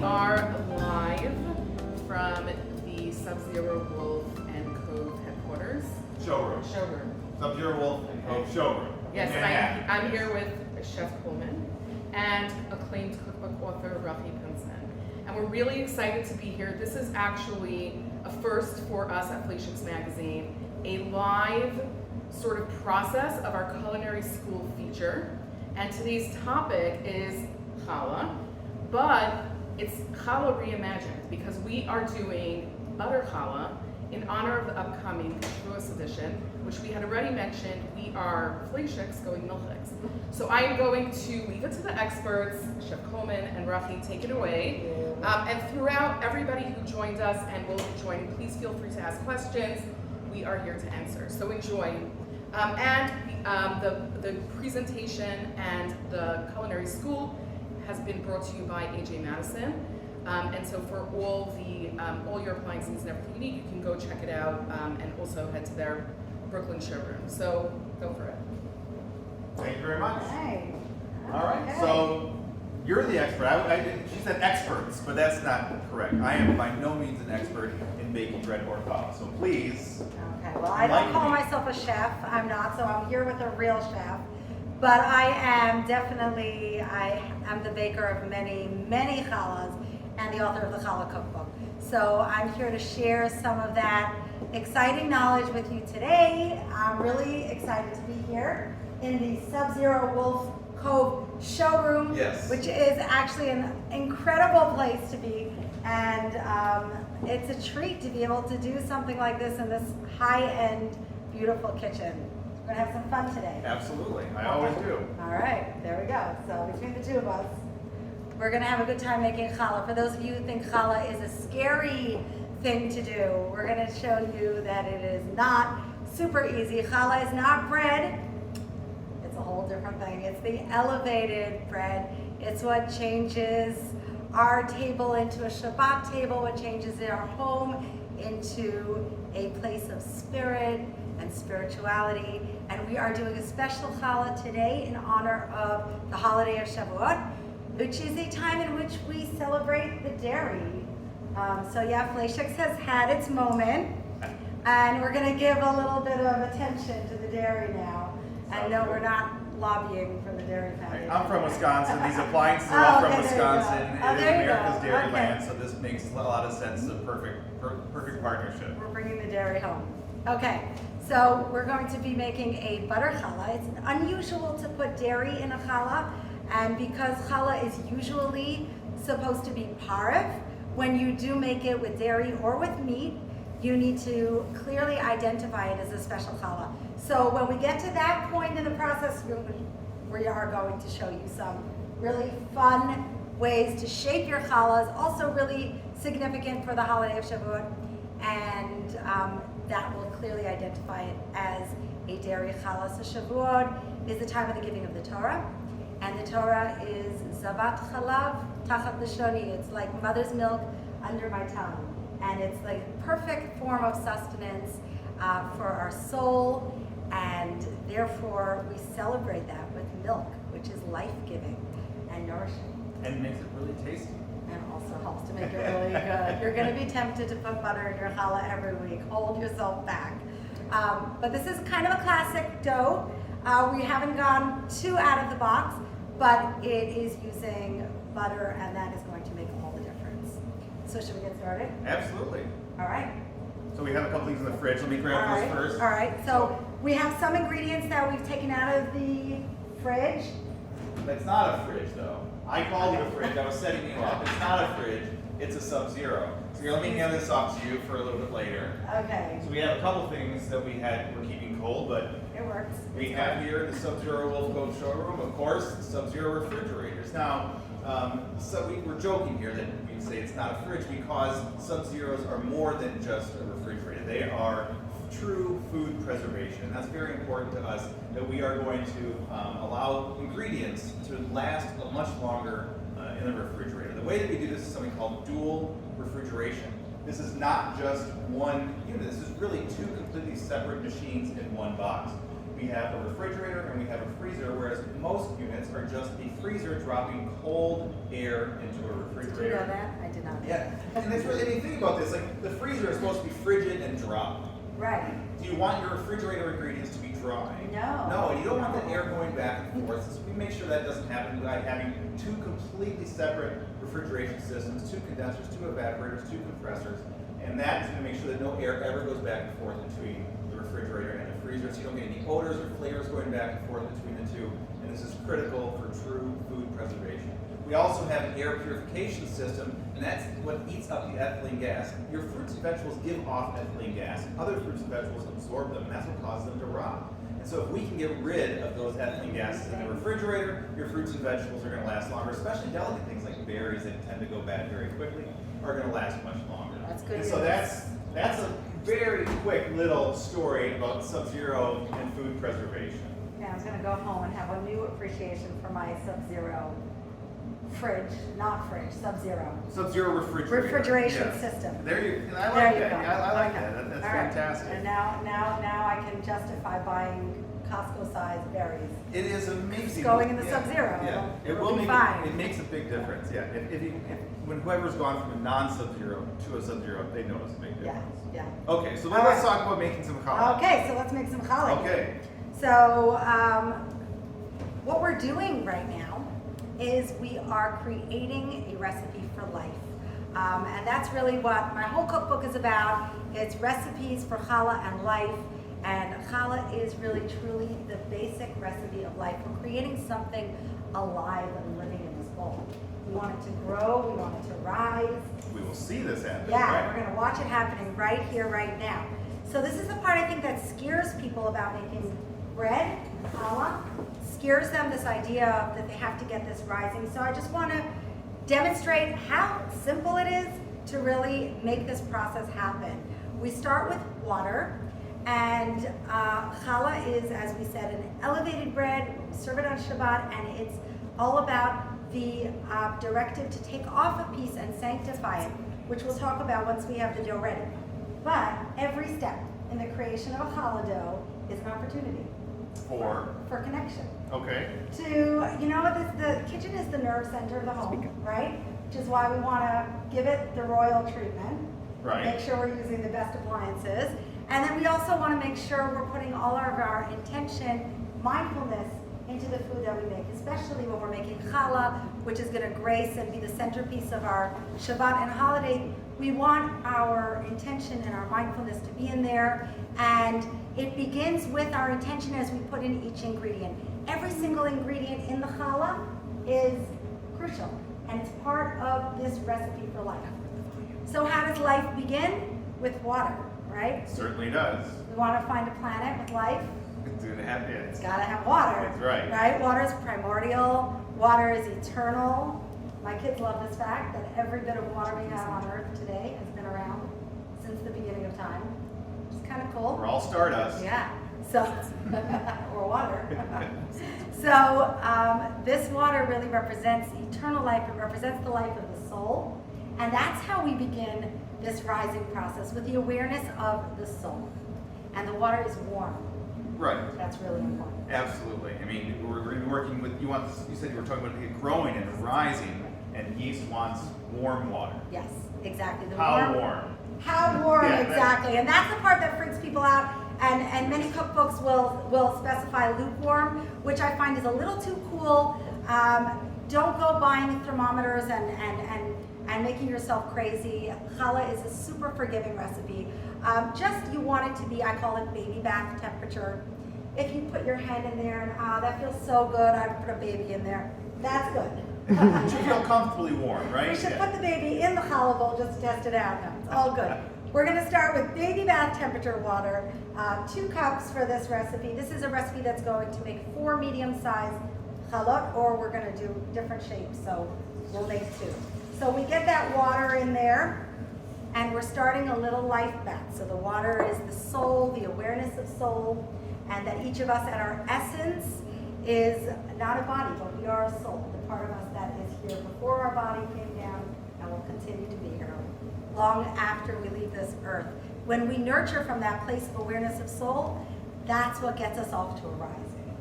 are live from the Sub-Zero Wolf and Cove headquarters. Showroom. Sub-Zero Wolf and Cove showroom. Yes, and I'm here with Chef Coleman and acclaimed cookbook author Rafi Pinson. And we're really excited to be here. This is actually a first for us at Fleishigs magazine, a live sort of process of our culinary school feature. And today's topic is challah, but it's challah reimagined because we are doing butter challah in honor of the upcoming Shavuos edition, which we had already mentioned. We are Fleishigs going milchigs. So I am going to leave it to the experts, Chef Coleman and Rafi, take it away. And throughout, everybody who joined us and will be joining, please feel free to ask questions. We are here to answer, so enjoy. The presentation and the culinary school has been brought to you by AJ Madison. And so for all your appliances and everything you need, you can go check it out and also head to their Brooklyn showroom. So go for it. Thank you very much. Right. All right, so you're the expert. She said experts, but that's not correct. I am by no means an expert in baking bread or challah, so please. Okay, well, I don't call myself a chef. I'm not, so I'm here with a real chef. But I am the baker of many, many challahs and the author of the Challah cookbook. So I'm here to share some of that exciting knowledge with you today. I'm really excited to be here in the Sub-Zero Wolf Cove showroom, Yes. which is actually an incredible place to be. And it's a treat to be able to do something like this in this high-end, beautiful kitchen. We're gonna have some fun today. Absolutely, I always do. All right, there we go. So between the two of us, we're gonna have a good time making challah. For those of you who think challah is a scary thing to do, we're gonna show you that it is not super easy. Challah is not bread. It's a whole different thing. It's the elevated bread. It's what changes our table into a Shabbat table, what changes our home into a place of spirit and spirituality. And we are doing a special challah today in honor of the holiday of Shavuot, which is a time in which we celebrate the dairy. So yeah, Fleishigs has had its moment, and we're gonna give a little bit of attention to the dairy now. And no, we're not lobbying for the dairy family. I'm from Wisconsin. These appliances are all from okay, Wisconsin. It is America's dairy Okay. land, so this makes a lot of sense. It's a perfect partnership. We're bringing the dairy home. Okay, so we're going to be making a butter challah. It's unusual to put dairy in a challah, and because challah is usually supposed to be pareve, when you do make it with dairy or with meat, you need to clearly identify it as a special challah. So when we get to that point in the process, we are going to show you some really fun ways to shape your challahs, also really significant for the holiday of Shavuot, and that will clearly identify it as a dairy challah. So Shavuot is the time of the giving of the Torah, and the Torah is zavat chalav tachat lishoni. It's like mother's milk under my tongue, and it's like perfect form of sustenance for our soul, and therefore we celebrate that with milk, which is life-giving and nourishing. And makes it really tasty. And also helps to make it really good. You're going to be tempted to put butter in your challah every week. Hold yourself back. But this is kind of a classic dough. We haven't gone too out of the box, but it is using butter, and that is going to make all the difference. So should we get started? Absolutely. All right. So we have a couple things in the fridge. Let me grab those first. All right. So we have some ingredients that we've taken out of the fridge. That's not a fridge, though. I called it a fridge. I was setting you up. It's not a fridge. It's a Sub-Zero. So let me hand this off to you for a little bit later. Okay. So we have a couple things that we're keeping cold, but It works. we have here the Sub-Zero Wolf Cove showroom, of course, Sub-Zero refrigerators. Now, so we're joking here that we say it's not a fridge because Sub-Zeros are more than just a refrigerator. They are true food preservation. And that's very important to us, that we are going to allow ingredients to last much longer in the refrigerator. The way that we do this is something called dual refrigeration. This is not just one unit. This is really two completely separate machines in one box. we have a refrigerator and we have a freezer, whereas most units are just a freezer dropping cold air into a Do you refrigerator. know that? I did not. Yeah, and it's really, if you think about this, like the freezer is supposed to be frigid and dry. Right. Do you want your refrigerator ingredients to be dry? No. No, and you don't want the air going back and forth. So we make sure that doesn't happen by having two completely separate refrigeration systems, two condensers, two evaporators, two compressors, and that is going to make sure that no air ever goes back and forth between the refrigerator and the freezer, so you don't get any odors or flavors going back and forth between the two. And this is critical for true food preservation. We also have an air purification system, and that's what eats up the ethylene gas. Your fruits and vegetables give off ethylene gas. Other fruits and vegetables absorb them, and that's what causes them to rot. And so if we can get rid of those ethylene gases in the refrigerator, your fruits and vegetables are going to last longer, especially delicate things like berries that tend to go bad very quickly are going to last much longer. That's good. And so that's a very quick little story about Sub-Zero and food preservation. Yeah, I'm gonna go home and have a new appreciation for my Sub-Zero fridge, not fridge, Sub-Zero. Sub-Zero refrigerator. Refrigeration Yes. system. There you, and I There like you that. go. Yeah, I like Okay. that. That's All right. fantastic. And now I can justify buying Costco-sized berries. It is amazing. Going in the Yeah. Sub-Zero. Yeah, It'll will be make fine. it makes a big difference. Yeah, when whoever's gone from a non-Sub-Zero to a Sub-Zero, they notice a big Yeah, difference. yeah. Okay, so All let's right. talk about making some challah. Okay, so let's make some challah. Okay. So what we're doing right now is we are creating a recipe for life. And that's really what my whole cookbook is about. It's recipes for challah and life. And challah is really truly the basic recipe of life. We're creating something alive and living in this bowl. We want it to grow, we want it to rise. We will see this happen. Yeah, right? we're gonna watch it happening right here, right now. So this is the part I think that scares people about making bread, challah. Scares them, this idea of that they have to get this rising. So I just wanna demonstrate how simple it is to really make this process happen. We start with water, and challah is, as we said, an elevated bread. We serve it on Shabbat, and it's all about the directive to take off a piece and sanctify it, which we'll talk about once we have the dough ready. But every step in the creation of a challah dough is an opportunity for connection. Okay. The kitchen is the nerve center of the home, right? Which is why we want to give it the royal treatment. Right. Make sure we're using the best appliances. And then we also want to make sure we're putting all of our intention, mindfulness into the food that we make, especially when we're making challah, which is going to grace and be the centerpiece of our Shabbat and holiday. We want our intention and our mindfulness to be in there, and it begins with our intention as we put in each ingredient. Every single ingredient in the challah is crucial, and it's part of this recipe for life. So how does life begin? With water, right? Certainly does. We want to find a planet with life. It's gonna happen. It's got to have water. That's right. Right? Water is primordial. Water is eternal. My kids love this fact that every bit of water we have on Earth today has been around since the beginning of time. Which is kind of cool. We're all stardust. Yeah. So, or water. So this water really represents eternal life. It represents the life of the soul. And that's how we begin this rising process, with the awareness of the soul. And the water is warm. Right. That's really important. Absolutely. I mean, we're going to be working with, you said you were talking about it growing and rising, and yeast wants warm water. Yes, exactly. How warm? How warm, Yeah, exactly. And that's the part that freaks people out. And many cookbooks will specify lukewarm, which I find is a little too cool. Don't go buying thermometers and making yourself crazy. Challah is a super forgiving recipe. Just you want it to be, I call it baby bath temperature. If you put your hand in there and that feels so good, I put a baby in there. That's good. It should feel comfortably warm, right? We should put the baby in the challah bowl just to test it out. No, it's all good. We're going to start with baby bath temperature water, 2 cups for this recipe. This is a recipe that's going to make 4 medium-sized challah, or we're going to do different shapes, so we'll make 2. So we get that water in there, and we're starting a little life bath. So the water is the soul, the awareness of soul, and that each of us at our essence is not a body, but we are a soul, the part of us that is here before our body came down and will continue to be here long after we leave this earth. When we nurture from that place of awareness of soul, That's what gets us off to a rising.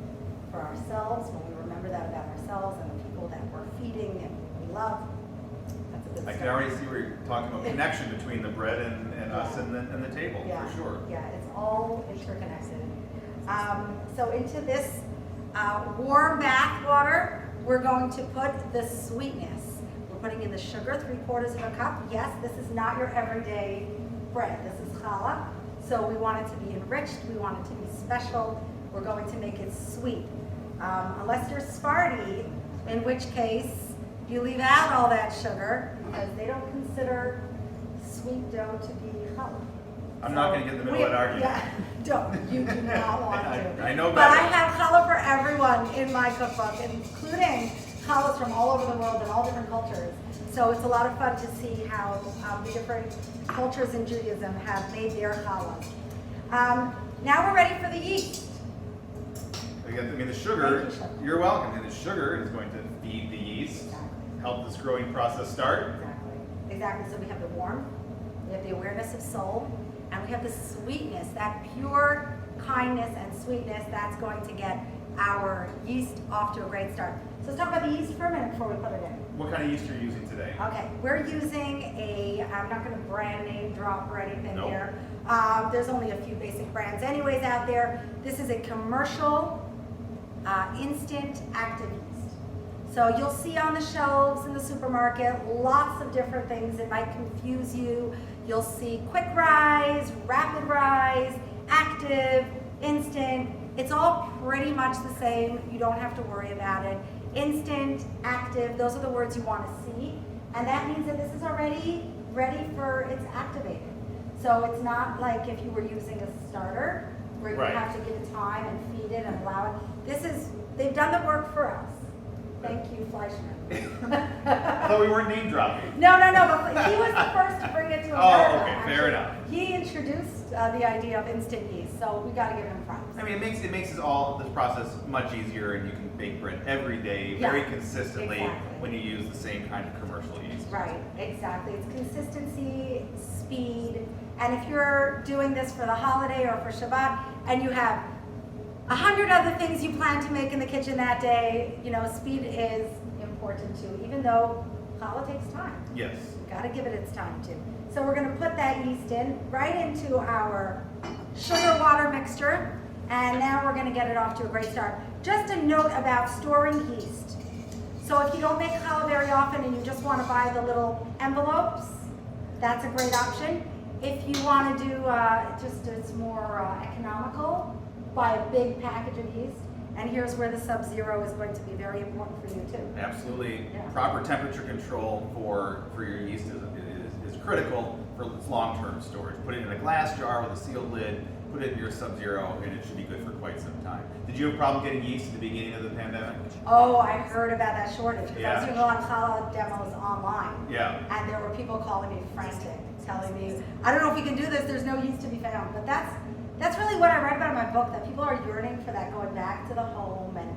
For ourselves, when we remember that about ourselves and the people that we're feeding and we love, that's a good I start. can already see where you're talking about connection between the bread and us and the table, Yeah. for sure. Yeah, it's all interconnected. So into this warm bath water, we're going to put the sweetness. We're putting in the sugar, 3/4 of a cup. Yes, this is not your everyday bread. This is challah. So we want it to be enriched. We want it to be special. We're going to make it sweet. Unless you're Sephardi, in which case you leave out all that sugar because they don't consider sweet dough to be challah. I'm not going to get in the middle of that argument. Yeah, don't. You do not want to. I know But better. I have challah for everyone in my cookbook, including challahs from all over the world and all different cultures. So it's a lot of fun to see how the different cultures in Judaism have made their challahs. Now we're ready for the yeast. Again, I mean, the sugar, Thank you, Chef. you're welcome. And the sugar is going to feed the yeast, help this growing process start. Exactly. So we have the warmth, we have the awareness of soul, and we have the sweetness, that pure kindness and sweetness that's going to get our yeast off to a great start. So let's talk about the yeast for a minute before we put it in. What kind of yeast are you using today? Okay, we're using I'm not going to brand name drop or anything Nope. here. There's only a few basic brands anyways out there. This is a commercial instant active yeast. So you'll see on the shelves in the supermarket lots of different things. It might confuse you. You'll see quick rise, rapid rise, active, instant. It's all pretty much the same. You don't have to worry about it. Instant, active, those are the words you want to see. And that means that this is already ready for, it's activated. So it's not like if you were using a starter where you Right. have to give it time and feed it and allow it. They've done the work for us. Thank you, Fleishig. I thought we weren't name dropping. No, but he was the first to bring it to Oh, America. okay, fair actually. enough. He introduced the idea of instant yeast, so we got to give him props. I mean, it makes this process much easier, and you can bake bread every day, very Yeah, consistently, exactly. when you use the same kind of commercial yeast. Right, exactly. It's consistency, speed, and if you're doing this for the holiday or for Shabbat, and you have 100 other things you plan to make in the kitchen that day, speed is important too, even though challah takes time. Yes. You gotta give it its time too. So we're gonna put that yeast in, right into our sugar water mixture, and now we're gonna get it off to a great start. Just a note about storing yeast. So if you don't make challah very often and you just wanna buy the little envelopes, that's a great option. If you wanna do it's more economical, buy a big package of yeast. And here's where the sub-zero is going to be very important for you too. Absolutely. Yeah. Proper temperature control for your yeast is critical for its long-term storage. Put it in a glass jar with a sealed lid, put it in your sub-zero, and it should be good for quite some time. Did you have a problem getting yeast at the beginning of the pandemic? Oh, I heard about that shortage. Because I was Yeah. doing a lot of challah demos online. Yeah. And there were people calling me frantic, telling me, I don't know if we can do this, there's no yeast to be found. But that's really what I write about in my book, that people are yearning for that going back to the home and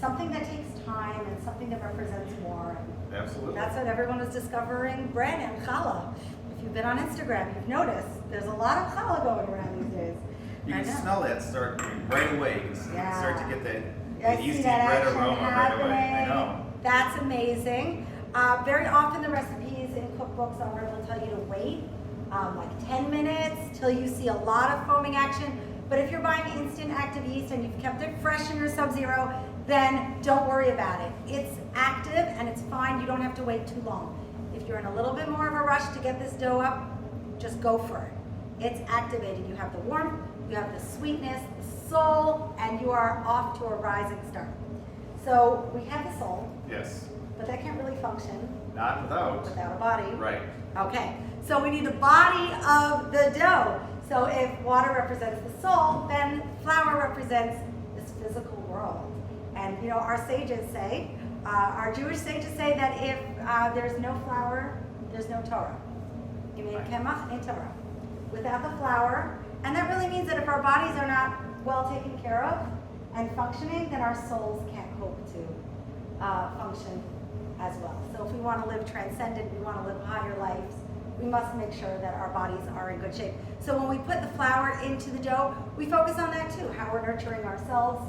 something that takes time and something that represents more. And Absolutely. that's what everyone is discovering, bread and challah. If you've been on Instagram, you've noticed there's a lot of challah going around these days. You I can know. smell that start right away. You can Yeah. start to get I the see yeasty that bread action aroma right away. I happening. know. That's amazing. Very often the recipes in cookbooks on bread will tell you to wait like 10 minutes till you see a lot of foaming action. But if you're buying instant active yeast and you've kept it fresh in your sub-zero, then don't worry about it. It's active and it's fine. You don't have to wait too long. If you're in a little bit more of a rush to get this dough up, just go for it. It's activated. You have the warmth, you have the sweetness, the soul, and you are off to a rising start. So we have the soul, Yes. but that can't really function Not without. without a body. Right. Okay, so we need the body of the dough. So if water represents the soul, then flour represents this physical world. And our sages say, our Jewish sages say that if there's no flour, there's no Torah. You mean kemach and Torah. Without the flour, and that really means that if our bodies are not well taken care of and functioning, then our souls can't hope to function as well. So if we want to live transcendent, we want to live higher lives, we must make sure that our bodies are in good shape. So when we put the flour into the dough, we focus on that too, how we're nurturing ourselves,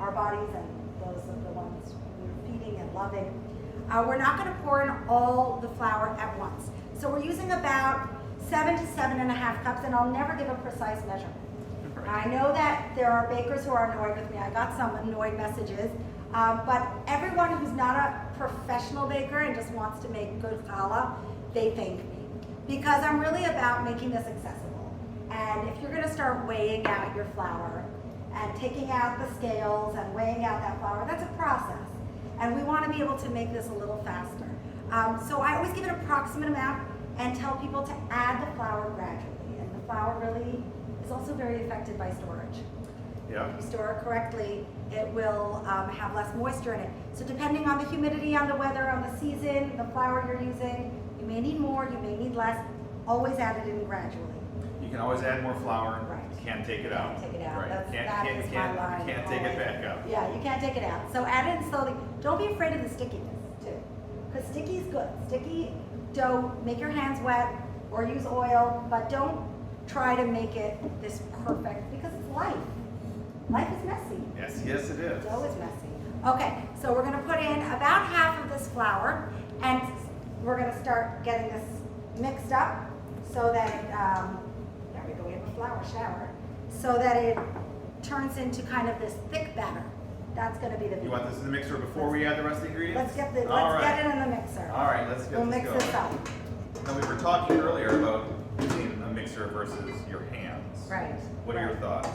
our bodies, and those are the ones we're feeding and loving. We're not going to pour in all the flour at once. So we're using about 7 to 7.5 cups, and I'll never give a precise measurement. I know that there are bakers who are annoyed with me. I got some annoyed messages, but everyone who's not a professional baker and just wants to make good challah, they thank me. Because I'm really about making this accessible. And if you're going to start weighing out your flour and taking out the scales and weighing out that flour, that's a process. And we want to be able to make this a little faster. So I always give an approximate amount and tell people to add the flour gradually. And the flour really is also very affected by storage. Yeah. If you store it correctly, it will have less moisture in it. So depending on the humidity, on the weather, on the season, the flour you're using, you may need more, you may need less. Always add it in gradually. You can always add more flour. Right. You can't take it out. Take it out. Right. That Can't is my line. take it back up. Yeah, you can't take it out. So add it in slowly. Don't be afraid of the stickiness too, because sticky is good. Sticky dough, make your hands wet or use oil, but don't try to make it this perfect because it's life. Life is messy. Yes, it is. Dough is messy. Okay, so we're gonna put in about half of this flour, and we're gonna start getting this mixed up so that, there we go, we have a flour shower, so that it turns into kind of this thick batter. That's gonna be the. You want this in the mixer before we add the rest of the ingredients? Let's get All it in the mixer. All right, let's get We'll this mix going. this up. Now, we were talking earlier about using a mixer versus your hands. Right. What are your thoughts?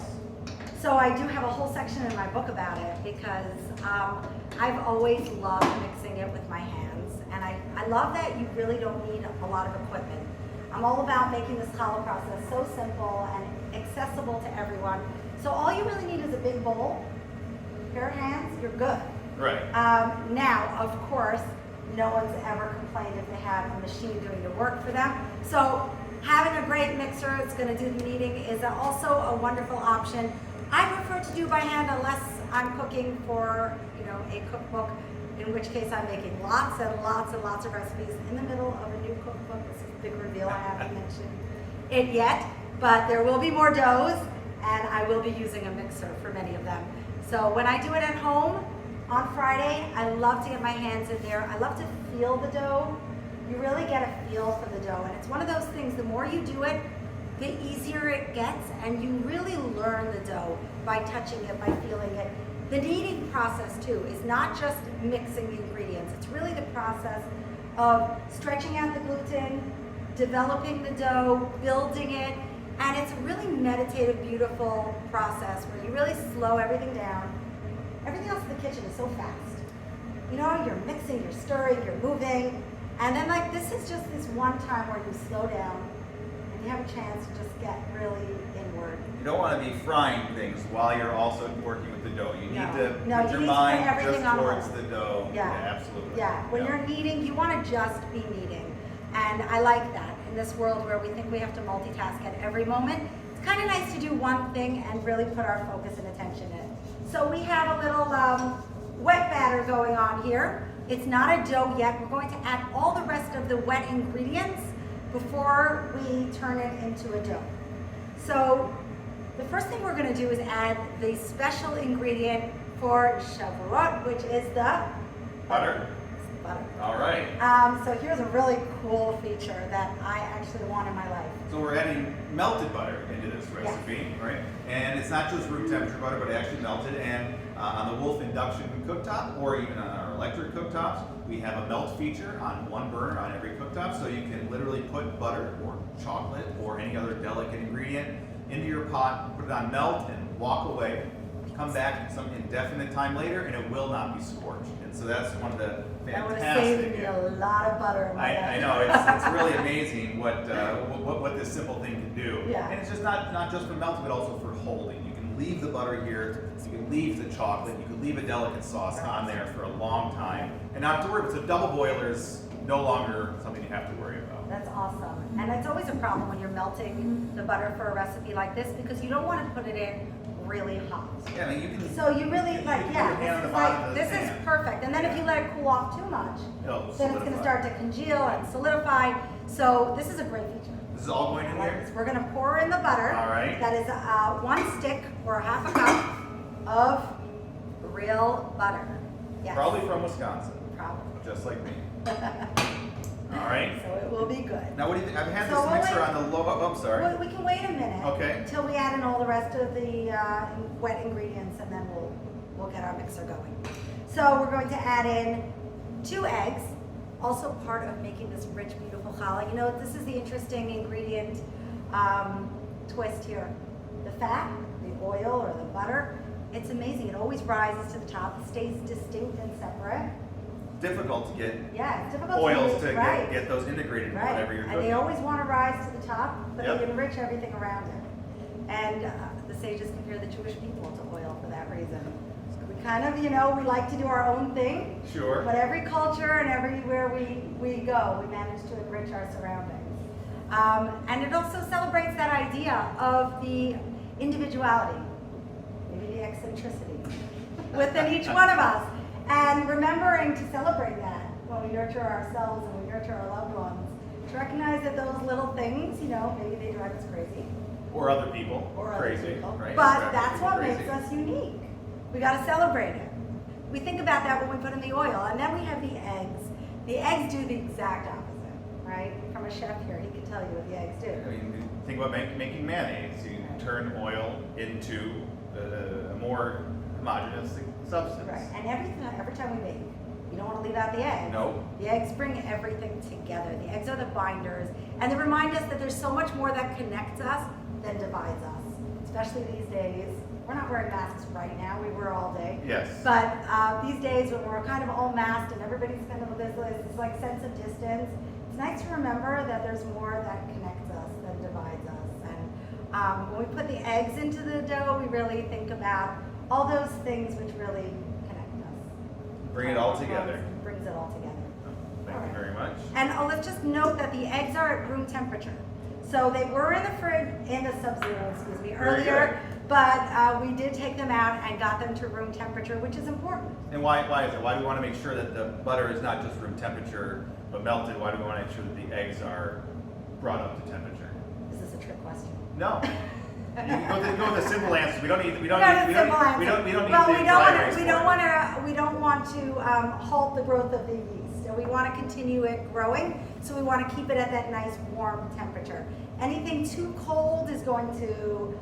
So I do have a whole section in my book about it because I've always loved mixing it with my hands, and I love that you really don't need a lot of equipment. I'm all about making this challah process so simple and accessible to everyone. So all you really need is a big bowl, pair of hands, you're good. Right. Now, of course, no one's ever complained if they have a machine doing the work for them. So having a great mixer that's going to do the kneading is also a wonderful option. I prefer to do by hand unless I'm cooking for, a cookbook, in which case I'm making lots and lots and lots of recipes in the middle of a new cookbook. This is a big reveal, I haven't mentioned it yet, but there will be more doughs, and I will be using a mixer for many of them. So when I do it at home on Friday, I love to get my hands in there. I love to feel the dough. You really get a feel for the dough, and it's one of those things, the more you do it, the easier it gets, and you really learn the dough by touching it, by feeling it. The kneading process too is not just mixing the ingredients, it's really the process of stretching out the gluten, developing the dough, building it, and it's a really meditative, beautiful process where you really slow everything down. Everything else in the kitchen is so fast. You're mixing, you're stirring, you're moving, and then this is just this one time where you slow down and you have a chance to just get really inward. You don't want to be frying things while you're also working with the dough. You need to No, put you your need to put mind everything just on towards hold. the dough. Yeah. Absolutely. Yeah, when you're kneading, you want to just be kneading. And I like that. In this world where we think we have to multitask at every moment, it's kind of nice to do one thing and really put our focus and attention in. So we have a little wet batter going on here. It's not a dough yet. We're going to add all the rest of the wet ingredients before we turn it into a dough. So the first thing we're going to do is add the special ingredient for Shavuot, which is the Butter. Butter. All right. So here's a really cool feature that I actually want in my life. So we're adding melted butter into this recipe, right? And it's not just room temperature butter, but actually melted. And on the Wolf induction cooktop, or even on our electric cooktops, we have a melt feature on one burner on every cooktop, so you can literally put butter or chocolate or any other delicate ingredient into your pot, put it on melt, and walk away. Come back some indefinite time later, and it will not be scorched. And so that's one of the That would have fantastic. saved me a lot of butter in my I life. know it's really amazing what this simple thing can do. Yeah. And it's just not just for melting, but also for holding. You can leave the butter here. You can leave the chocolate. You can leave a delicate sauce on there for a long time, and not have to worry. So double boiler is no longer something you have to worry about. That's awesome. And it's always a problem when you're melting the butter for a recipe like this because you don't want to put it in really hot. Yeah, I mean, you can. So you really you can put your hand on the bottom of this pan. is perfect. And then if you let it cool off too much, It'll then it's going to solidify. start to congeal and solidify. So this is a great feature. This is all going in here? We're gonna pour in the butter. All right. That is 1 stick or half a cup of real butter. Yes. Probably from Wisconsin, Probably. just like me. All right. So it will be good. Now, what do you think? I've had So this we'll mixer wait- on the low. Oh, I'm sorry. We can wait a minute. Okay. Until we add in all the rest of the wet ingredients, and then we'll get our mixer going. So we're going to add in 2 eggs, also part of making this rich, beautiful challah. You know, this is the interesting ingredient twist here. The fat, the oil, or the butter, it's amazing. It always rises to the top. It stays distinct and separate. Difficult to get Yeah, it's difficult oils to to right. get those integrated in Right, whatever you're and cooking. they always want to rise to the top, but Yep. they enrich everything around it. And the sages compare the Jewish people to oil for that reason. So we kind of, you know, we like to do our own thing, Sure. but every culture and everywhere we go, we manage to enrich our surroundings. And it also celebrates that idea of the individuality, maybe the eccentricity, within each one of us. And remembering to celebrate that when we nurture ourselves and we nurture our loved ones, to recognize that those little things, you know, maybe they drive us crazy. Or other people. Or other crazy. people. Right? But Drive that's people what crazy. makes us unique. We got to celebrate it. We think about that when we put in the oil. And then we have the eggs. The eggs do the exact opposite, right? From a chef here, he can tell you what the eggs do. I mean, you think about making mayonnaise. You turn oil into a more homogeneous substance. Right. And every time we make, you don't want to leave out the eggs. No. The eggs bring everything together. The eggs are the binders. And they remind us that there's so much more that connects us than divides us, especially these days. We're not wearing masks right now. We were all day. Yes. But these days when we're kind of all masked and everybody's kind of this like sense of distance, it's nice to remember that there's more that connects us than divides us. And when we put the eggs into the dough, we really think about all those things which really connect us. Bring it all together. Brings it all together. Thank All you right. very much. And let's just note that the eggs are at room temperature. So they were in the fridge, in the sub-zero, excuse me, Very earlier, but we did take them out and got them to room temperature, which is important. And why is it? Why do we want to make sure that the butter is not just room temperature but melted? Why do we want to make sure that the eggs are brought up to temperature? Is this a trick question? No. You can go with a simple answer. We don't need We don't need the well, dry erase we for it. don't want to halt the growth of the yeast, and we want to continue it growing. So we want to keep it at that nice warm temperature. Anything too cold is going to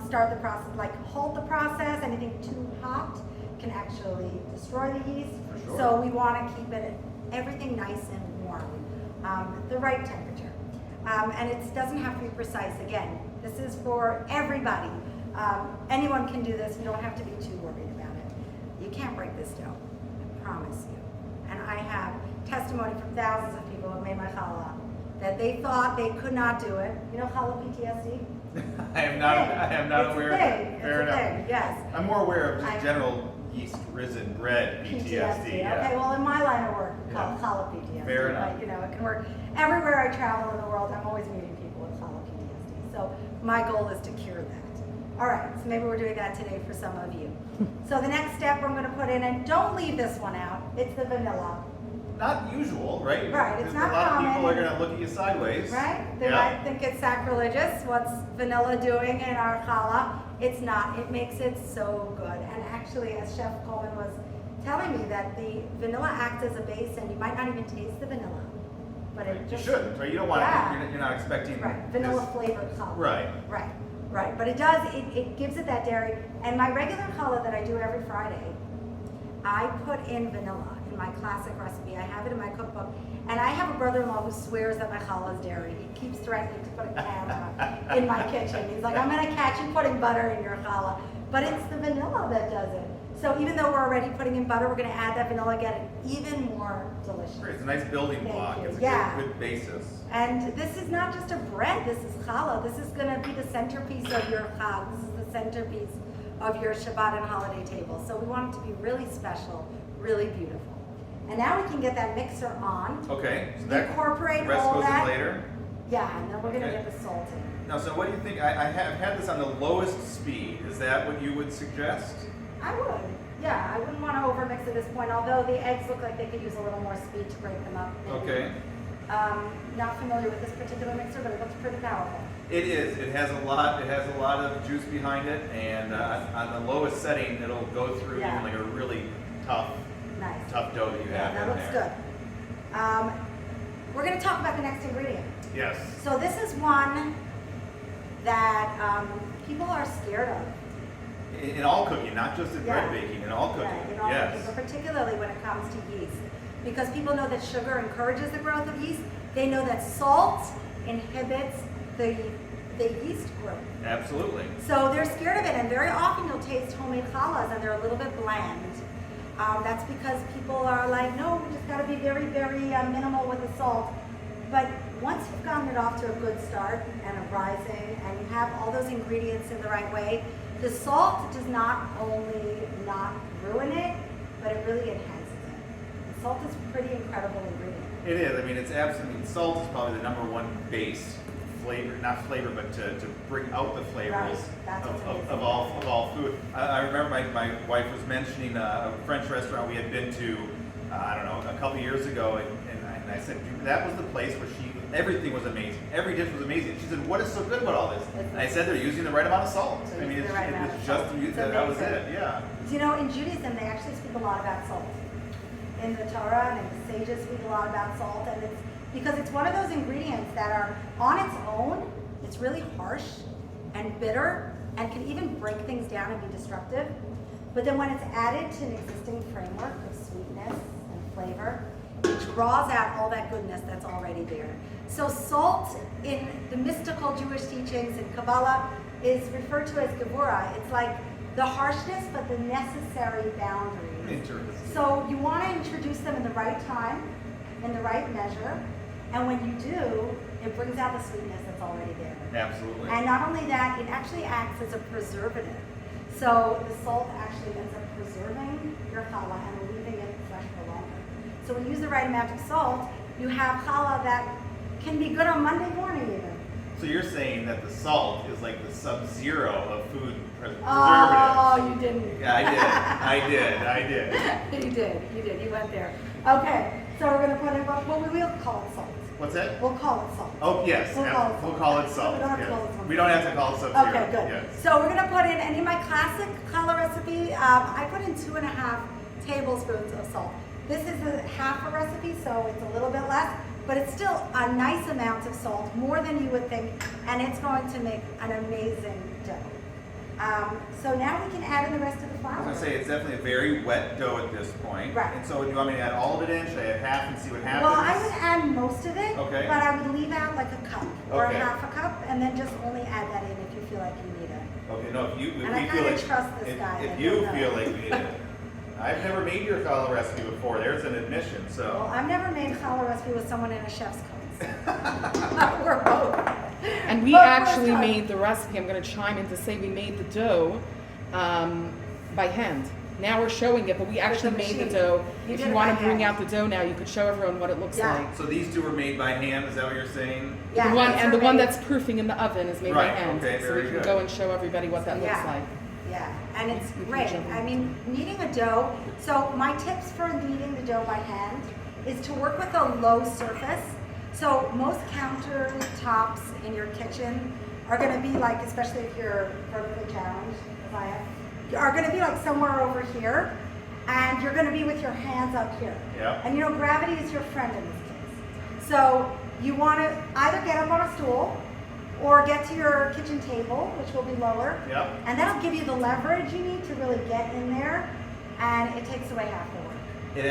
start the process, like halt the process. Anything too hot can actually destroy the yeast. For sure. So we want to keep it everything nice and warm, the right temperature. And it doesn't have to be precise. Again, this is for everybody. Anyone can do this. You don't have to be too worried about it. You can't break this dough, I promise you. And I have testimony from thousands of people who have made my challah that they thought they could not do it. You know challah PTSD? I am not aware of it. Fair It's a enough. thing, yes. I'm more aware of just general yeast risen bread PTSD. Yeah. Okay, well, in my line of work, we call Yeah. it challah PTSD. Fair enough. But, you know, it can work everywhere I travel in the world. I'm always meeting people with challah PTSD. So my goal is to cure that. All right, so maybe we're doing that today for some of you. So the next step I'm going to put in, and don't leave this one out, it's the vanilla. Not usual, right? Right, it's not a lot common. of people are going to look at you sideways. Right? They Yeah. might think it's sacrilegious. What's vanilla doing in our challah? It's not. It makes it so good. And actually, as Chef Coleman was telling me, that the vanilla acts as a base, and you might not even taste the vanilla. But it You just shouldn't, right? You don't want Yeah. you're not expecting right vanilla this- flavored challah. Right. Right. Right. But it does. It gives it that dairy. And my regular challah that I do every Friday, I put in vanilla in my classic recipe. I have it in my cookbook. And I have a brother-in-law who swears that my challah is dairy. He keeps threatening to put a camera in my kitchen. He's like, I'm going to catch you putting butter in your challah. But it's the vanilla that does it. So even though we're already putting in butter, we're going to add that vanilla, get it even more delicious. It's a nice building Thank block. you. It's a Yeah. good basis. And this is not just a bread, this is challah. This is going to be the centerpiece of your chag. This is the centerpiece of your Shabbat and holiday table. So we want it to be really special, really beautiful. And now we can get that mixer on. Okay, so that Incorporate the rest all goes that. in later. Yeah, and then we're going to Okay. get the salt in. Now, so what do you think? I have had this on the lowest speed. Is that what you would suggest? I would. Yeah, I wouldn't want to overmix at this point, although the eggs look like they could use a little more speed to break them up. Okay. Not familiar with this particular mixer, but it looks pretty powerful. It is. It has a lot. It has a lot of juice behind it, and on the lowest setting, it'll go through Yeah. even like a really tough dough that you have That in looks there. good. We're going to talk about the next ingredient. Yes. So this is one that people are scared of. In all cooking, not just in bread Yeah. baking. In all cooking. Right, in all Yes. cooking, but particularly when it comes to yeast. Because people know that sugar encourages the growth of yeast. They know that salt inhibits the yeast growth. Absolutely. So they're scared of it, and very often you'll taste homemade challahs and they're a little bit bland. That's because people are like, no, we just got to be very, very minimal with the salt. But once you've gotten it off to a good start and a rising, and you have all those ingredients in the right way, the salt does not only not ruin it, but it really enhances it. The salt is a pretty incredible ingredient. It is. I mean, it's absolutely. Salt is probably the number one base flavor, not flavor, but to bring out the flavors Right. That's what's amazing. of all food. I remember my wife was mentioning a French restaurant we had been to, I don't know, a couple years ago, and I said that was the place where everything was amazing. Every dish was amazing. She said, "What is so good about all this?" And I said, "They're using the right amount of salt." So I mean, using the right amount it's of just salt. It's that was amazing. it. Yeah. You know, in Judaism, they actually speak a lot about salt. In the Torah and in the sages speak a lot about salt, and it's because it's one of those ingredients that are on its own, it's really harsh and bitter and can even break things down and be destructive. But then when it's added to an existing framework of sweetness and flavor, it draws out all that goodness that's already there. So salt in the mystical Jewish teachings in Kabbalah is referred to as gevura. It's like the harshness, but the necessary boundaries. Interesting. So you want to introduce them in the right time, in the right measure, and when you do, it brings out the sweetness that's already there. Absolutely. And not only that, it actually acts as a preservative. So the salt actually ends up preserving your challah and leaving it fresh for longer. So when you use the right amount of salt, you have challah that can be good on Monday morning even. So you're saying that the salt is like the sub-zero of food preservatives? Oh, you didn't. Yeah, I did. You did. You went there. Okay, so we're going to put in, well, we will call it salt. What's that? We'll call it salt. Oh, yes. We'll call it salt. We'll call it salt. We don't have to yes. call it salt. We don't have to call it sub-zero. Okay, good. Yes. So we're gonna put in, and in my classic challah recipe, I put in 2.5 tablespoons of salt. This is a half a recipe, so it's a little bit less, but it's still a nice amount of salt, more than you would think, and it's going to make an amazing dough. So now we can add in the rest of the I flour. was going to say, it's definitely a very wet dough at this point. Right. And so do you want me to add all of it in? Should I add half and see what happens? Well, I would add most of it, Okay. but I would leave out like a cup or Okay. a half a cup, and then just only add that in if you feel like you need it. Okay, no, if And I we feel kinda like... trust this guy, I If don't you know. feel like we need it. I've never made your challah recipe before. There's an admission, Well, so... I've never made challah recipe with someone in a chef's coat. We're both. And we Both actually first time. made the recipe. I'm going to chime in to say we made the dough by hand. Now we're showing it, but we actually the made the machine. dough. You If did you it want by to bring hand. out the dough now, you could show everyone what it looks Yeah. like. So these two were made by hand, is that what you're saying? Yeah, the one these and are the one made- that's proofing in the oven is made by Right, hand. okay, so very we can good. go and show everybody what that looks Yeah. like. Yeah, and it's You can great. jump in. I mean, kneading a dough, so my tips for kneading the dough by hand is to work with a low surface. So most countertops in your kitchen are gonna be like, especially if you're vertically challenged, as I am, are gonna be like somewhere over here, and you're gonna be with your hands up here. Yeah. And you know, gravity is your friend in this case. So you wanna either get up on a stool, or get to your kitchen table, which will be lower. Yep. And that'll give you the leverage you need to really get in there, and it takes away half the work. It's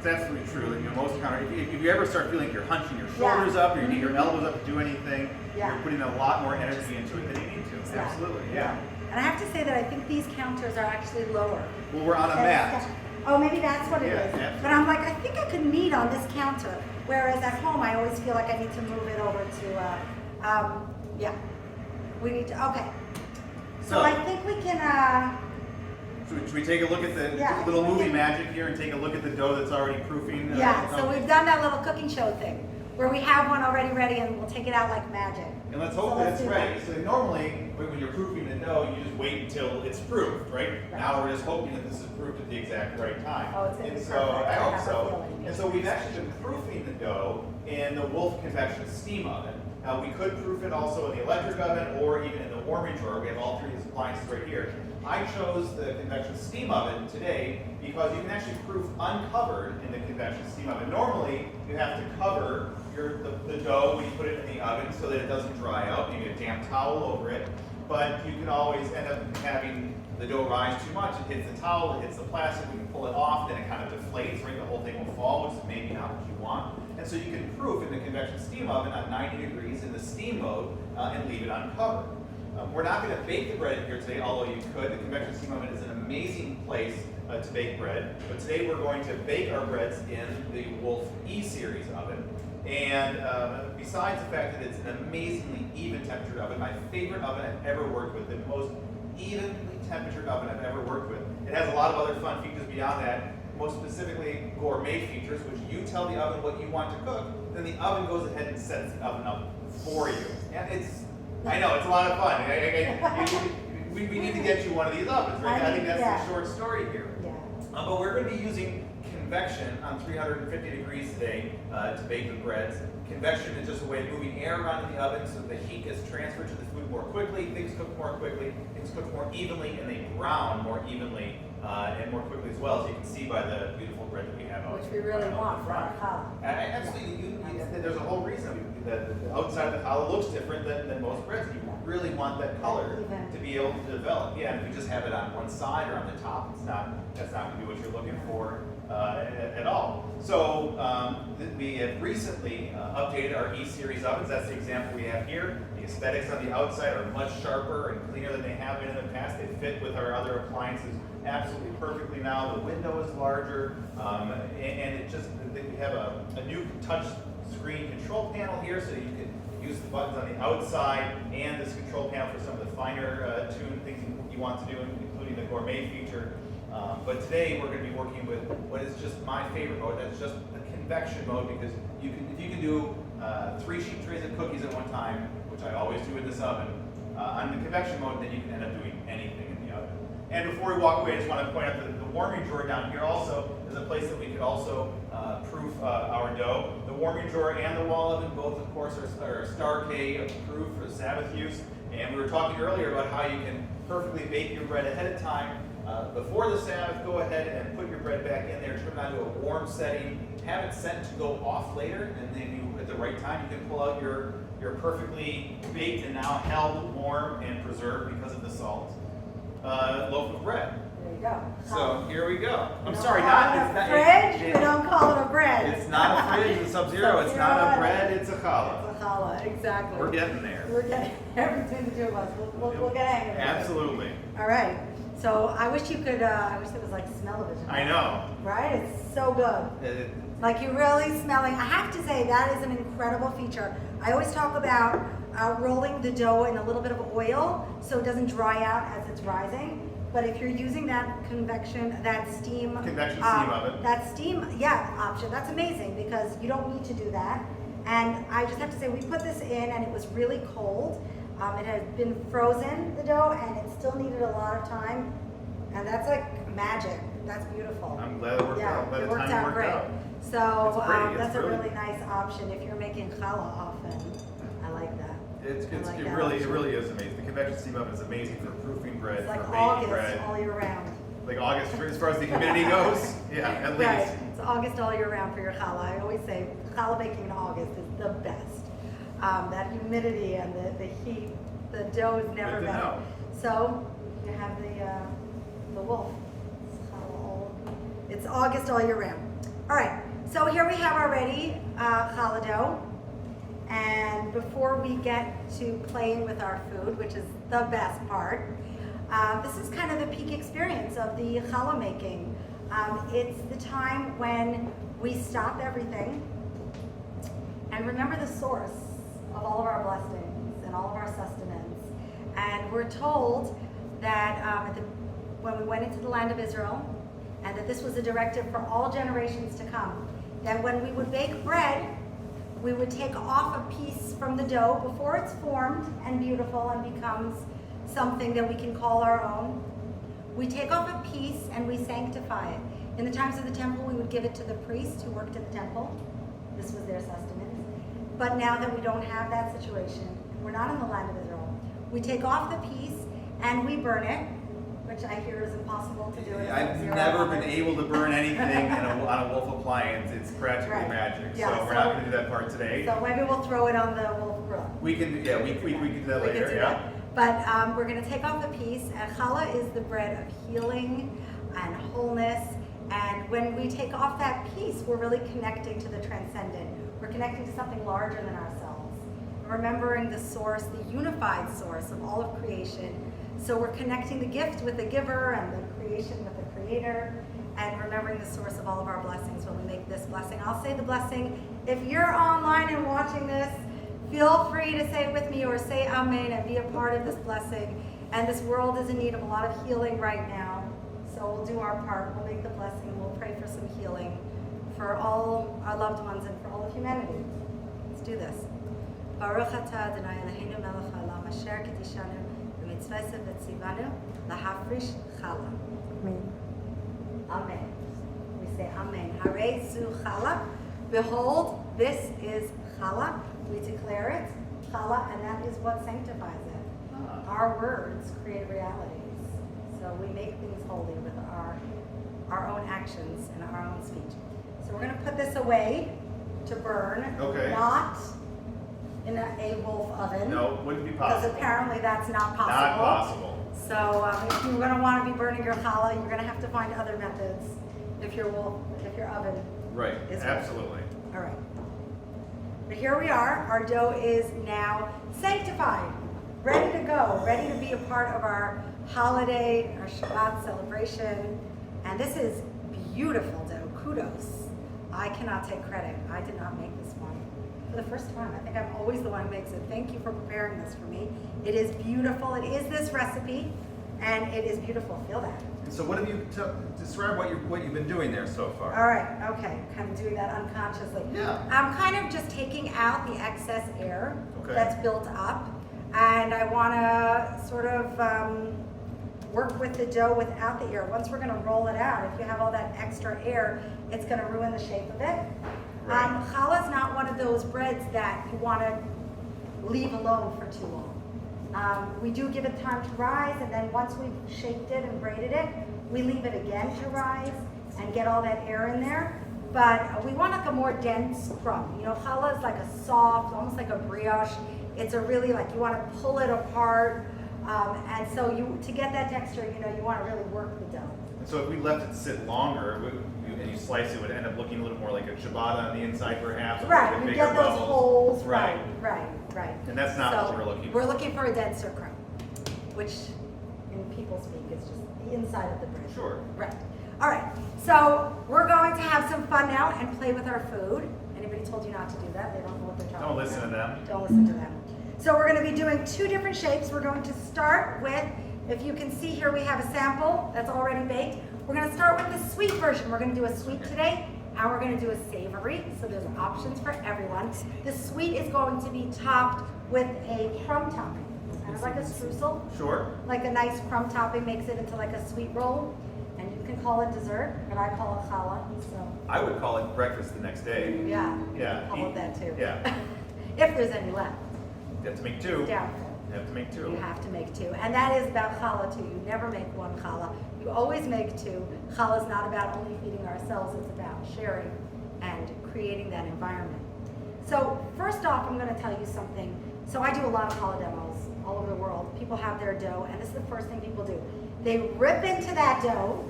absolutely true. That, you know, most counter, if you ever start feeling like you're hunching your Yeah. shoulders up, or you need your elbows up to do anything, Yeah. you're putting a lot more energy into it than you need to. Yeah. Absolutely, yeah. And I have to say that I think these counters are actually lower. Well, we're on a than mat. this Oh, maybe that's what it Yeah, is. absolutely. But I'm like, I think I could knead on this counter. Whereas at home, I always feel like I need to move it over to, yeah. We need to, okay. So I think we can, Should we take a look at the Yeah. little movie magic here and take a look at the dough that's already proofing? yeah, so okay. we've done that little cooking show thing. where we have one already ready and we'll take it out like magic. And let's So hope that let's it's do ready. So normally, when you're proofing the dough, you just wait until it's proofed, right? Now we're just hoping that this is proofed at the exact right time. Oh, it's gonna And be so perfect. I I hope have a so. feeling. And so we've actually been proofing the dough in the Wolf convection steam oven. Now we could proof it also in the electric oven or even in the warming drawer. We have all three of these appliances right here. I chose the convection steam oven today because you can actually proof uncovered in the convection steam oven. Normally, you have to cover the dough when you put it in the oven so that it doesn't dry out, maybe a damp towel over it. But you can always end up having the dough rise too much. It hits the towel, it hits the plastic, we can pull it off, then it kind of deflates, right? The whole thing will fall, which is maybe not what you want. And so you can proof in the convection steam oven at 90 degrees in the steam mode and leave it uncovered. We're not going to bake the bread in here today, although you could. The convection steam oven is an amazing place to bake bread. But today we're going to bake our breads in the Wolf E-Series oven. And besides the fact that it's an amazingly even temperatured oven, my favorite oven I've ever worked with, the most evenly temperatured oven I've ever worked with. It has a lot of other fun features beyond that, most specifically gourmet features, which you tell the oven what you want to cook, then the oven goes ahead and sets the oven up for you. And I know, it's a lot of fun. We need to get you one of these ovens, right? I think that's the short story here. Yeah. But we're going to be using convection on 350 degrees today to bake the breads. Convection is just a way of moving air around in the oven so the heat gets transferred to the food more quickly, things cook more quickly, things cook more evenly, and they brown more evenly and more quickly as well, as you can see by the beautiful bread that we have out. Which we really want for our challah. Absolutely, there's a whole reason that the outside of the challah looks different than most breads. You really want that color to be able to develop. Yeah, and if you just have it on one side or on the top, that's not going to be what you're looking for at all. So we have recently updated our E-Series ovens. That's the example we have here. The aesthetics on the outside are much sharper and cleaner than they have been in the past. They fit with our other appliances absolutely perfectly now. The window is larger, and it just, we have a new touch screen control panel here, so you can use the buttons on the outside and this control panel for some of the finer tuned things you want to do, including the gourmet feature. But today we're going to be working with what is just my favorite mode. That's just the convection mode, because if you can do 3 sheet trays of cookies at one time, which I always do in this oven, on the convection mode, then you can end up doing anything in the oven. And before we walk away, I just want to point out that the warming drawer down here also is a place that we could also proof our dough. The warming drawer and the wall oven, both of course are Star K approved for Sabbath use. And we were talking earlier about how you can perfectly bake your bread ahead of time. Before the Sabbath, go ahead and put your bread back in there, turn it on to a warm setting, have it set to go off later, and then you, at the right time, you can pull out your perfectly baked and now held warm and preserved because of the salt loaf of bread. There you go. So here we go. I'm We don't sorry, call it a fridge. We don't call it a bread. It's not a fridge, it's Sub-Zero. It's not a bread, it's a challah. It's a challah, exactly. We're getting there. We're getting everything the two of us. We'll get hang of it. Absolutely. All right. So I wish you could. I wish there was like smell-o-vision. I know. Right? It's so good. Like you're really smelling. I have to say that is an incredible feature. I always talk about rolling the dough in a little bit of oil so it doesn't dry out as it's rising. But if you're using that convection steam oven, that steam, option, that's amazing because you don't need to do that. And I just have to say, we put this in and it was really cold. It had been frozen, the dough, and it still needed a lot of time. And that's like magic. That's beautiful. I'm glad it worked out. It worked out great. So that's a really nice option if you're making challah often. I like that. It really is amazing. The convection steam oven is amazing for proofing bread, It's like for baking August bread. all year round. Like August, as far as the humidity goes, yeah, at least. Right. It's August all year round for your challah. I always say challah baking in August is the best. That humidity and the heat, the dough is never better. So you have the wolf. It's August all year round. All right. So here we have our ready challah dough. And before we get to playing with our food, which is the best part, this is kind of the peak experience of the challah making. It's the time when we stop everything and remember the source of all of our blessings and all of our sustenance. And we're told that when we went into the land of Israel, and that this was a directive for all generations to come, that when we would bake bread, we would take off a piece from the dough before it's formed and beautiful and becomes something that we can call our own. We take off a piece and we sanctify it. In the times of the temple, we would give it to the priest who worked in the temple. This was their sustenance. But now that we don't have that situation, we're not in the land of Israel, we take off the piece and we burn it, which I hear is impossible to do. I've never been able to burn anything on a Wolf appliance. It's practically magic. Yeah, so we're not going to do that part today. So maybe we'll throw it on the Wolf grill. We can, yeah, we can do that later. Do Yeah. that. But we're going to take off the piece, and challah is the bread of healing and wholeness. And when we take off that piece, we're really connecting to the transcendent. We're connecting to something larger than ourselves. Remembering the source, the unified source of all of creation. So we're connecting the gift with the giver and the creation with the creator, and remembering the source of all of our blessings when we make this blessing. I'll say the blessing. If you're online and watching this, feel free to say it with me or say amen and be a part of this blessing. And this world is in need of a lot of healing right now. So we'll do our part. We'll make the blessing. We'll pray for some healing for all our loved ones and for all of humanity. Let's do this. Baruch atah Adonai Eloheinu melech haolam asher kitishanu b'mitzvoseh v'tzivanu lahafrish challah. Amen. Amen. We say amen. Harei zu challah. Behold, this is challah. We declare it, challah, and that is what sanctifies it. Our words create realities. So we make things holy with our own actions and our own speech. So we're going to put this away to burn, not in a Wolf oven. No, wouldn't be possible. Because apparently that's not possible. Not possible. So if you're going to want to be burning your challah, you're going to have to find other methods if your oven Right, is absolutely. All right. But here we are. Our dough is now sanctified, ready to go, ready to be a part of our holiday, our Shabbat celebration. And this is beautiful dough. Kudos. I cannot take credit. I did not make this one for the first time. I think I'm always the one who makes it. Thank you for preparing this for me. It is beautiful. It is this recipe, and it is beautiful. Feel that. So what have you describe what you've been doing there so far? All right, okay, kind of doing that unconsciously. Yeah. I'm kind of just taking out the excess air that's built up, and I want to sort of work with the dough without the air. Once we're going to roll it out, if you have all that extra air, it's going to ruin the shape of it. Right. Challah is not one of those breads that you want to leave alone for too long. We do give it time to rise, and then once we've shaped it and braided it, we leave it again to rise and get all that air in there. But we want like a more dense crumb. You know, challah is like a soft, almost like a brioche. It's a really like, you want to pull it apart. And so to get that texture, you want to really work the dough. And so if we left it sit longer, and you slice it, would end up looking a little more like a ciabatta on the inside, perhaps. Right, Like you bigger get those bubbles. holes. Right. Right. And that's not what we're looking for. We're looking for a denser crumb, which in people speak is just the inside of the bread. Sure. Right. All right. So we're going to have some fun now and play with our food. Anybody told you not to do that? They don't know what they're talking about. Don't listen to them. Don't listen to them. So we're going to be doing two different shapes. We're going to start with, if you can see here, we have a sample that's already baked. We're going to start with the sweet version. We're going to do a sweet today, and we're going to do a savory. So there's options for everyone. The sweet is going to be topped with a crumb topping. Kind of like a streusel. Sure. Like a nice crumb topping makes it into like a sweet roll. And you can call it dessert, but I call it challah. So I would call it breakfast the next day. yeah, Yeah. call it that too. Yeah. If there's any left. You have to make two. Doubtful. You have to make two. You have to make two. And that is about challah too. You never make one challah. You always make two. Challah is not about only feeding ourselves, it's about sharing and creating that environment. So first off, I'm going to tell you something. So I do a lot of challah demos all over the world. People have their dough, and this is the first thing people do. They rip into that dough,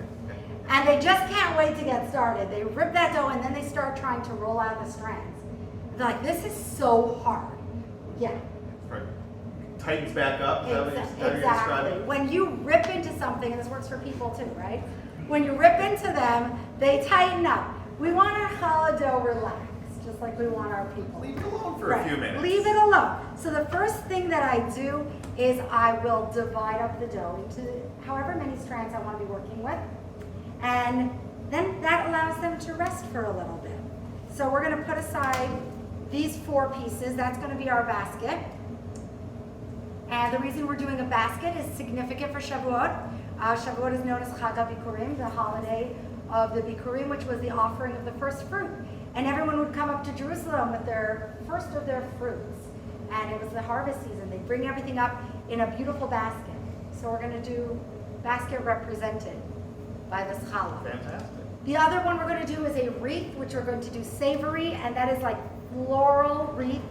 and they just can't wait to get started. They rip that dough, and then they start trying to roll out the strands. They're like, this is so hard. Yeah. Right. Tightens back up. Is that what you're Exactly. describing? When you rip into something, and this works for people too, right? When you rip into them, they tighten up. We want our challah dough relaxed, just like we want our people. Leave it alone for a few minutes. Leave it alone. So the first thing that I do is I will divide up the dough into however many strands I want to be working with. And then that allows them to rest for a little bit. So we're going to put aside these 4 pieces, that's going to be our basket. And the reason we're doing a basket is significant for Shavuot. Shavuot is known as Chag HaBikurim, the holiday of the Bikurim, which was the offering of the first fruit. And everyone would come up to Jerusalem with their first of their fruits. And it was the harvest season. They bring everything up in a beautiful basket. So we're going to do basket represented by this challah. Fantastic. The other one we're going to do is a wreath, which we're going to do savory, and that is like floral wreath.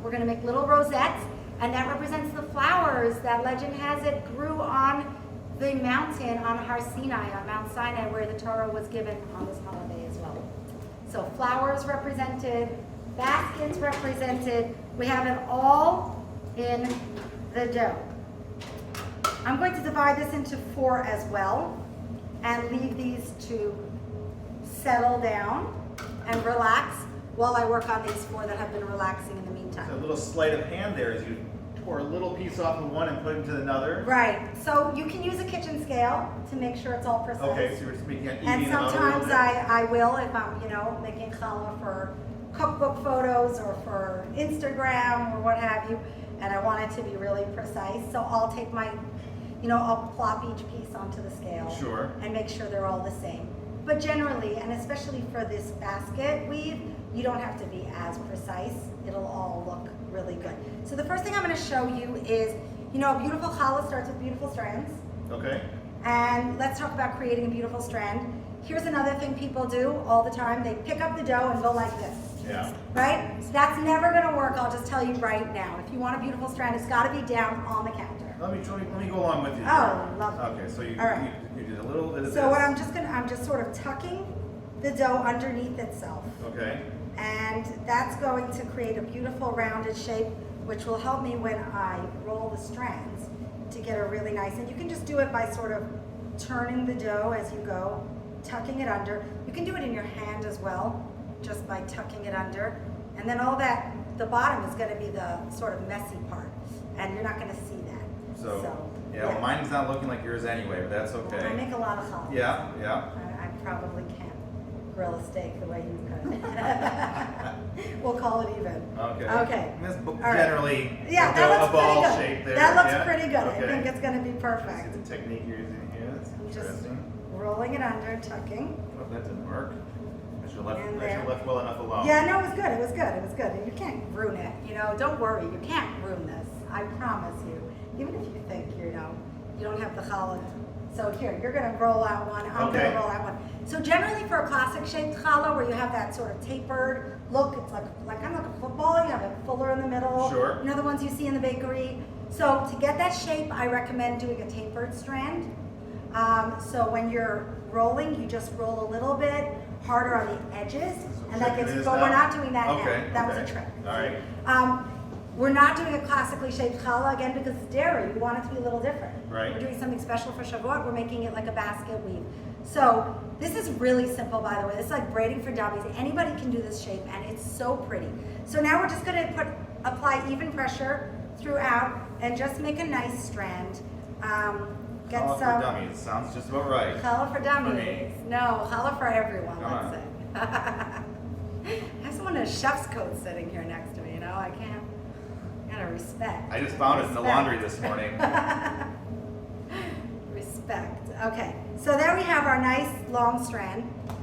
We're going to make little rosettes, and that represents the flowers that legend has it grew on the mountain on Har Sinai, on Mount Sinai, where the Torah was given on this holiday as well. So flowers represented, baskets represented. We have it all in the dough. I'm going to divide this into 4 as well and leave these to settle down and relax while I work on these 4 that have been relaxing in the meantime. So a little sleight of hand there as you tore a little piece off of one and put it into another. Right. So you can use a kitchen scale to make sure it's all precise. Okay, so you're just making it And eating them out a sometimes little bit. I will if I'm, making challah for cookbook photos or for Instagram or what have you, and I want it to be really precise. So I'll take my, I'll plop each piece onto the scale. Sure. And make sure they're all the same. But generally, and especially for this basket weave, you don't have to be as precise. It'll all look really good. So the first thing I'm going to show you is, a beautiful challah starts with beautiful strands. Okay. And let's talk about creating a beautiful strand. Here's another thing people do all the time. They pick up the dough and go like this. Yeah. Right? So that's never going to work. I'll just tell you right now. If you want a beautiful strand, it's got to be down on the counter. Let me go along with you. Oh, lovely. Okay, so you did a little bit of this. So what I'm just sort of tucking the dough underneath itself. Okay. And that's going to create a beautiful rounded shape, which will help me when I roll the strands to get a really nice, and you can just do it by sort of turning the dough as you go, tucking it under. You can do it in your hand as well, just by tucking it under. And then all that, the bottom is going to be the sort of messy part, and you're not going to see that. So yeah, well, mine's not looking like yours anyway, but that's okay. I make a lot of challah. Yeah, yeah. I probably can't grill a steak the way you could. We'll call it even. Okay. Okay. And this right. Generally, Yeah, that looks a ball pretty good. shape there. That looks yeah? pretty good. Okay. I think it's going to be See perfect. the technique you're using here. That's Just interesting. rolling it under, tucking. Oh, that didn't work. I should have And left well enough alone. Yeah, no, it was good. It was good. It was good. You can't ruin it. Don't worry. You can't ruin this. I promise you. Even if you think, you don't have the challah. So here, you're going to roll out one. I'm going to roll out one. So generally for a classic shaped challah where you have that sort of tapered look, it's like kind of like a football. You have it fuller in the middle. Sure. The ones you see in the bakery. So to get that shape, I recommend doing a tapered strand. So when you're rolling, you just roll a little bit harder on the edges, and that gets you going. We're not doing that now. That was a trick. All right. We're not doing a classically shaped challah again because it's dairy. We want it to be a little different. Right. We're doing something special for Shavuot. We're making it like a basket weave. So this is really simple, by the way. This is like braiding for dummies. Anybody can do this shape, and it's so pretty. So now we're just going to apply even pressure throughout and just make a nice strand. Get Challah some for dummies. Sounds just about right. challah for dummies. me. No, challah for everyone. Come Let's on. say. I have someone in a chef's coat sitting here next to me. I can't. Gotta respect. I just found it in the laundry this morning. Respect. Okay, so there we have our nice long strand.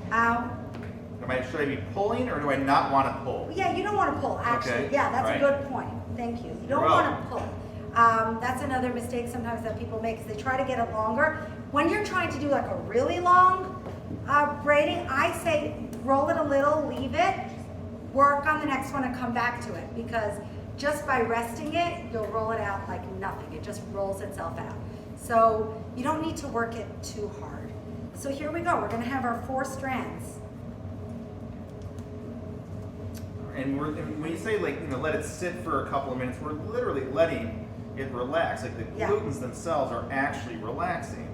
Should I be pulling or do I not want to pull? Yeah, you don't want to pull, actually. Okay, Yeah, that's right. a good point. Thank you. You don't You're want welcome. to pull. That's another mistake sometimes that people make is they try to get it longer. When you're trying to do like a really long braiding, I say roll it a little, leave it, work on the next one and come back to it, because just by resting it, you'll roll it out like nothing. It just rolls itself out. So you don't need to work it too hard. So here we go. We're going to have our 4 strands. And when you say let it sit for a couple of minutes, we're literally letting it relax. Like the glutens themselves are actually relaxing.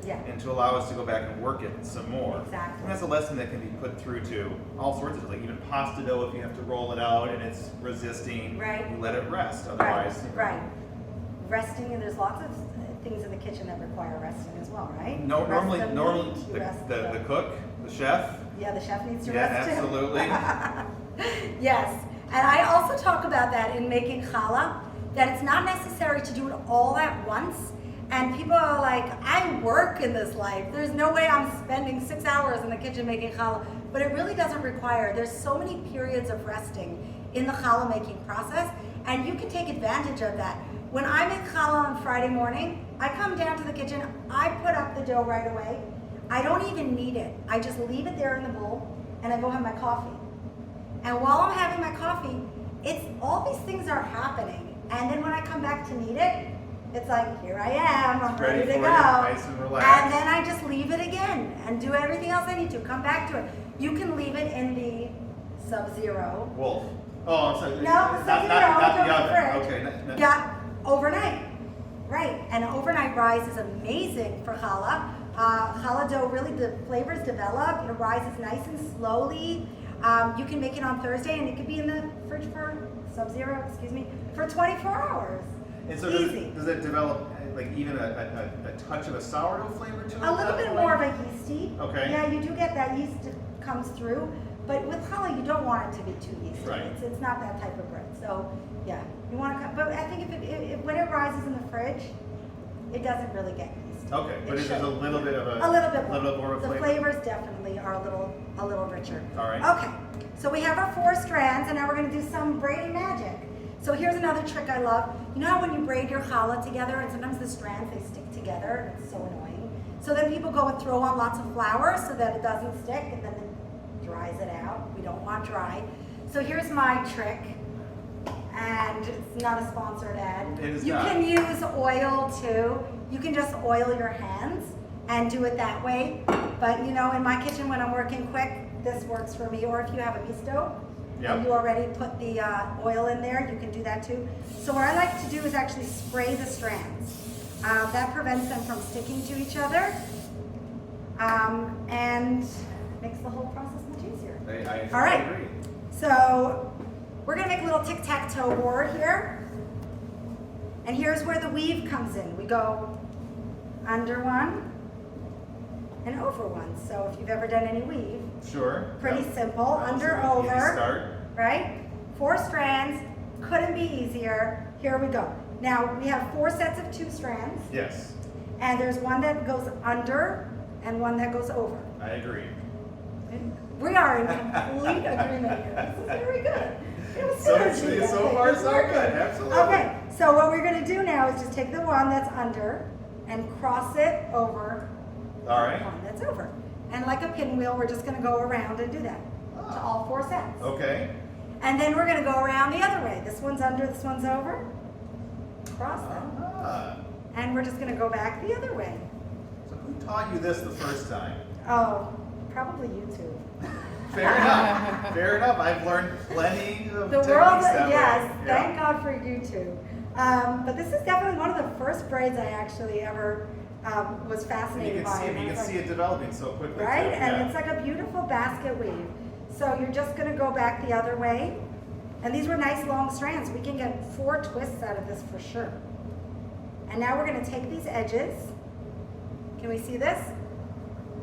Yeah. And to allow us to go back and work it some more. Exactly. And that's a lesson that can be put through to all sorts of, like even pasta dough, if you have to roll it out and it's resisting, Right. you let it rest. Otherwise, Right. Resting, and there's lots of things in the kitchen that require resting as well, right? No, Rest normally, the normally meat, you rest the cook, the chef. Yeah, the chef needs to Yeah, rest too. absolutely. Yes, and I also talk about that in making challah, that it's not necessary to do it all at once. And people are like, I work in this life. There's no way I'm spending 6 hours in the kitchen making challah. But it really doesn't require. There's so many periods of resting in the challah making process, and you can take advantage of that. When I make challah on Friday morning, I come down to the kitchen, I put up the dough right away. I don't even knead it. I just leave it there in the bowl, and I go have my coffee. And while I'm having my coffee, it's all these things are happening. And then when I come back to knead it, it's like, here I am, I'm ready to go. Nice and relaxed. And then I just leave it again and do everything else I need to. Come back to it. You can leave it in the sub-zero. Wolf. Oh, I'm sorry. No, not sub-zero. the oven. Fridge. Okay. Yeah, overnight. Right, and overnight rise is amazing for challah. Challah dough, really the flavors develop. It rises nice and slowly. You can make it on Thursday, and it could be in the fridge for sub-zero, for 24 hours. And so Easy. does it develop like even a touch of a sourdough flavor to it? A little bit more of a yeasty. Okay. Yeah, you do get that yeast that comes through, but with challah you don't want it to be too yeasty. Right. It's not that type of bread. So yeah, you want to. But I think if when it rises in the fridge, it doesn't really get yeasty. Okay, but it's just a little bit of A little bit more of a The flavor. flavors definitely are a little richer. All right. Okay, so we have our 4 strands, and now we're going to do some braiding magic. So here's another trick I love. You know how when you braid your challah together, and sometimes the strands, they stick together, and it's so annoying. So then people go and throw on lots of flour so that it doesn't stick, and then it dries it out. We don't want dry. So here's my trick, and it's not a sponsored ad. It is You not. can use oil too. You can just oil your hands and do it that way. But you know, in my kitchen when I'm working quick, this works for me. Or if you have a pisto, Yep. and you already put the oil in there, you can do that too. So what I like to do is actually spray the strands. That prevents them from sticking to each other, and makes the whole process much easier. I All right. agree. So we're gonna make a little tic-tac-toe board here. And here's where the weave comes in. We go under one and over one. So if you've ever done any weave, Sure. pretty Yep. simple, That was under, an easy over, start. right? 4 strands, couldn't be easier. Here we go. Now we have 4 sets of 2 strands, Yes, and there's one that goes under and one that goes over. I agree. We are in complete agreement here. This is very good. It was So synergy. so far so good. Absolutely. Okay, so what we're gonna do now is just take the one that's under and cross it over All the right. one that's over. And like a pinwheel, we're just gonna go around and do that to all 4 sets. Okay. And then we're gonna go around the other way. This one's under, this one's over. Cross them. Ah. And we're just gonna go back the other way. So who taught you this the first time? Oh, probably YouTube. Fair enough. Fair enough. I've learned plenty of The techniques world, that yes, way. thank God for YouTube. But this is definitely one of the first braids I actually ever was And fascinated you can by. see it. And You I can was see like, it developing so quickly. right? Too. And Yeah. it's like a beautiful basket weave. So you're just gonna go back the other way. And these were nice long strands. We can get 4 twists out of this for sure. And now we're gonna take these edges. Can we see this?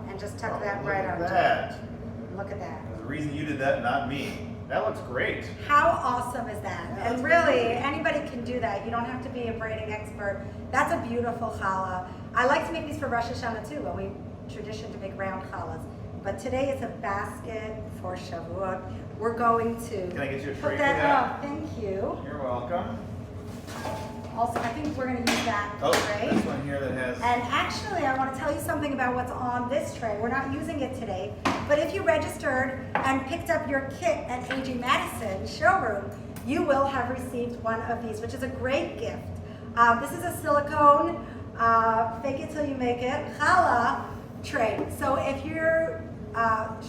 And just tuck that Look right at onto that. it. Look at that. There's a reason you did that, not me. That looks great. How awesome is that? Yeah, And that's really, pretty cool. anybody can do that. You don't have to be a braiding expert. That's a beautiful challah. I like to make these for Rosh Hashanah too, when we tradition to make round challahs. But today it's a basket for Shavuot. We're going to Can I get you a tray put for that that? up. Thank you. You're welcome. Also, I think we're going to use that Oh, tray. this one here that has. And actually, I want to tell you something about what's on this tray. We're not using it today, but if you registered and picked up your kit at A.J. Madison showroom, you will have received one of these, which is a great gift. This is a silicone, fake it till you make it, challah tray. So if you're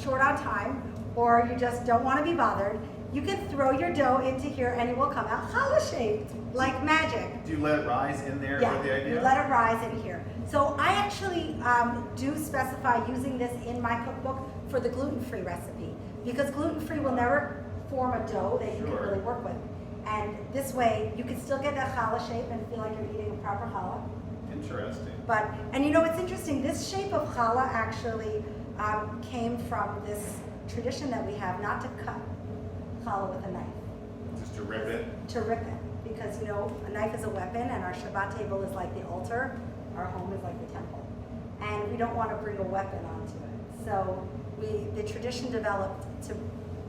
short on time or you just don't want to be bothered, you can throw your dough into here and it will come out challah shaped, like magic. Do you let it rise in there? Yeah, Is that the idea? you let it rise in here. So I actually do specify using this in my cookbook for the gluten-free recipe, because gluten-free will never form a dough that you can Sure. really work with. And this way, you can still get that challah shape and feel like you're eating a proper challah. Interesting. But, and you know, it's interesting, this shape of challah actually came from this tradition that we have not to cut challah with a knife. Just to rip it. To rip it. Because, you know, a knife is a weapon and our Shabbat table is like the altar, our home is like the temple. And we don't want to bring a weapon onto it. So the tradition developed to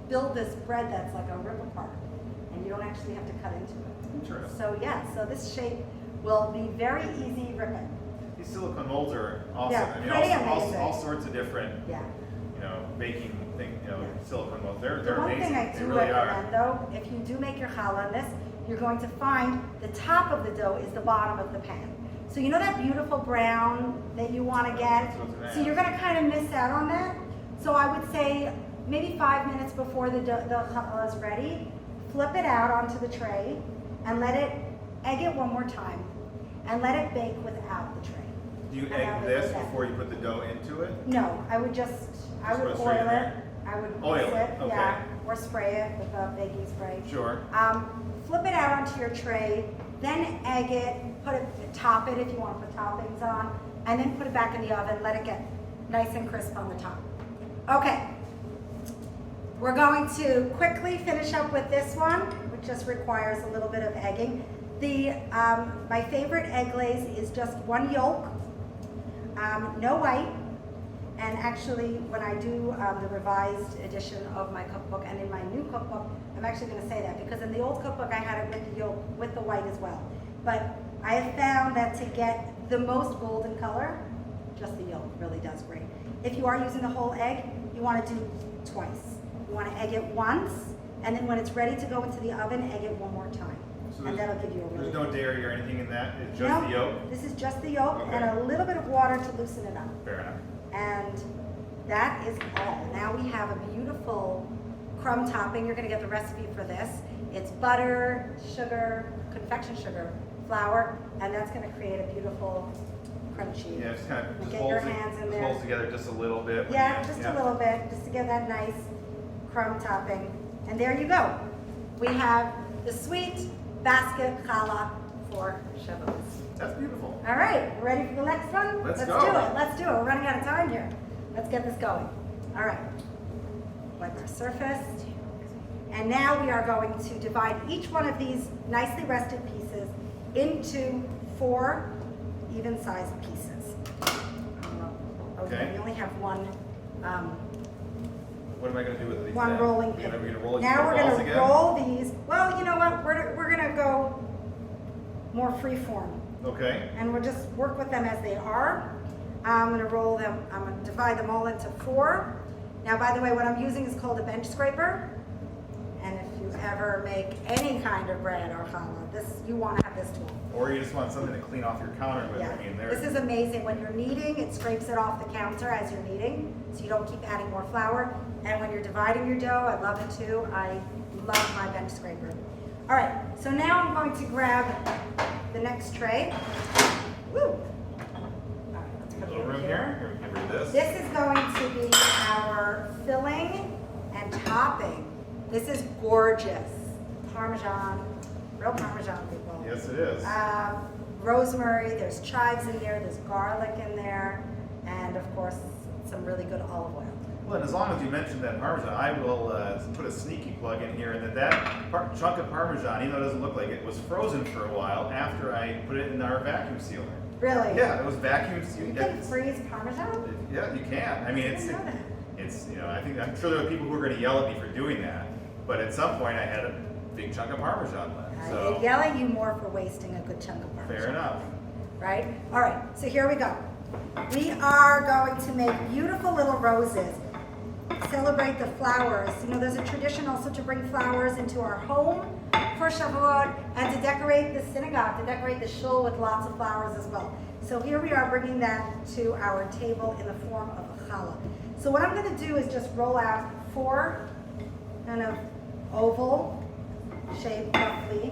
build this bread that's like a rip apart. And you don't actually have to cut into it. Interesting. So yeah, so this shape will be very easy ripping. These silicone molds are also, Yeah, I mean, pretty all amazing. sorts of different, Yeah. you know, baking thing, you know, Yeah. silicone molds. They're The one amazing. thing I They do really are. recommend though, if you do make your challah on this, you're going to find the top of the dough is the bottom of the pan. So you know that beautiful brown that you want to get? That's what's gonna So you're happen. going to kind of miss out on that. So I would say maybe 5 minutes before the challah is ready, flip it out onto the tray and let it, egg it one more time and let it bake without the tray. Do you And egg that would this be that. before you put the dough into it? No, I would I Just would go straight oil in it. there? I would Oil mix it, it, okay. yeah, or spray it with a baking spray. Sure. Flip it out onto your tray, then egg it, top it if you want to put toppings on, and then put it back in the oven, let it get nice and crisp on the top. Okay, we're going to quickly finish up with this one, which just requires a little bit of egging. My favorite egg glaze is just one yolk, no white. And actually, when I do the revised edition of my cookbook and in my new cookbook, I'm actually going to say that because in the old cookbook I had it with the yolk, with the white as well. But I have found that to get the most golden color, just the yolk really does great. If you are using the whole egg, you want to do twice. You want to egg it once, and then when it's ready to go into the oven, egg it one more time. So And that'll give you a really There's no dairy or anything in that? It's just No, the yolk? This is just the yolk Okay. and a little bit of water to loosen it up. Fair enough. And that is all. Now we have a beautiful crumb topping. You're going to get the recipe for this. It's butter, sugar, confection sugar, flour, and that's going to create a beautiful crunchy. Yeah, just kind of And just get your holds, hands in just there. holds together just a little bit. when Yeah, you- just a little bit, just to get that nice crumb topping. And there you go. We have the sweet basket challah for Shavuos. That's beautiful. All right, ready for the next one? Let's do go. it. Let's do it. We're running out of time here. Let's get this going. All right. Wipe our surface. And now we are going to divide each one of these nicely rested pieces into 4 even-sized pieces. Okay. We only have one. What am I going to do with these? One then? rolling We're pin. going to roll these Now we're balls going to again? roll these. Well, you know what? We're going to go more free-form. Okay. And we'll just work with them as they are. I'm going to roll them, I'm going to divide them all into 4. Now, by the way, what I'm using is called a bench scraper. And if you ever make any kind of bread or challah, you want to have this tool. Or you just want something to clean off your counter with. Yeah. I mean, This is amazing. When you're kneading, it scrapes it off the counter as you're kneading, so you don't keep adding more flour. And when you're dividing your dough, I love it too. I love my bench scraper. All right, so now I'm going to grab the next tray. Woo! All right, let's put a it little over room here. Here we can do this. This is going to be our filling and topping. This is gorgeous. Parmesan, real Parmesan, people. Yes, it is. Rosemary, there's chives in there, there's garlic in there, and of course, some really good olive oil. Well, and as long as you mentioned that Parmesan, I will put a sneaky plug in here, and that chunk of Parmesan, even though it doesn't look like it, was frozen for a while after I put it in our vacuum sealer. Really? Yeah, it was vacuum You sealed. can freeze Parmesan? Yeah, you can. I mean, I didn't know that. it's, you know, I'm sure there are people who are going to yell at me for doing that, but at some point I had a big chunk of Parmesan left. I'd So yell at you more for wasting a good chunk of Parmesan. fair enough. Right? All right, so here we go. We are going to make beautiful little roses. Celebrate the flowers. You know, there's a tradition also to bring flowers into our home for Shavuot and to decorate the synagogue, to decorate the shul with lots of flowers as well. So here we are bringing that to our table in the form of a challah. So what I'm going to do is just roll out 4 kind of oval shape roughly.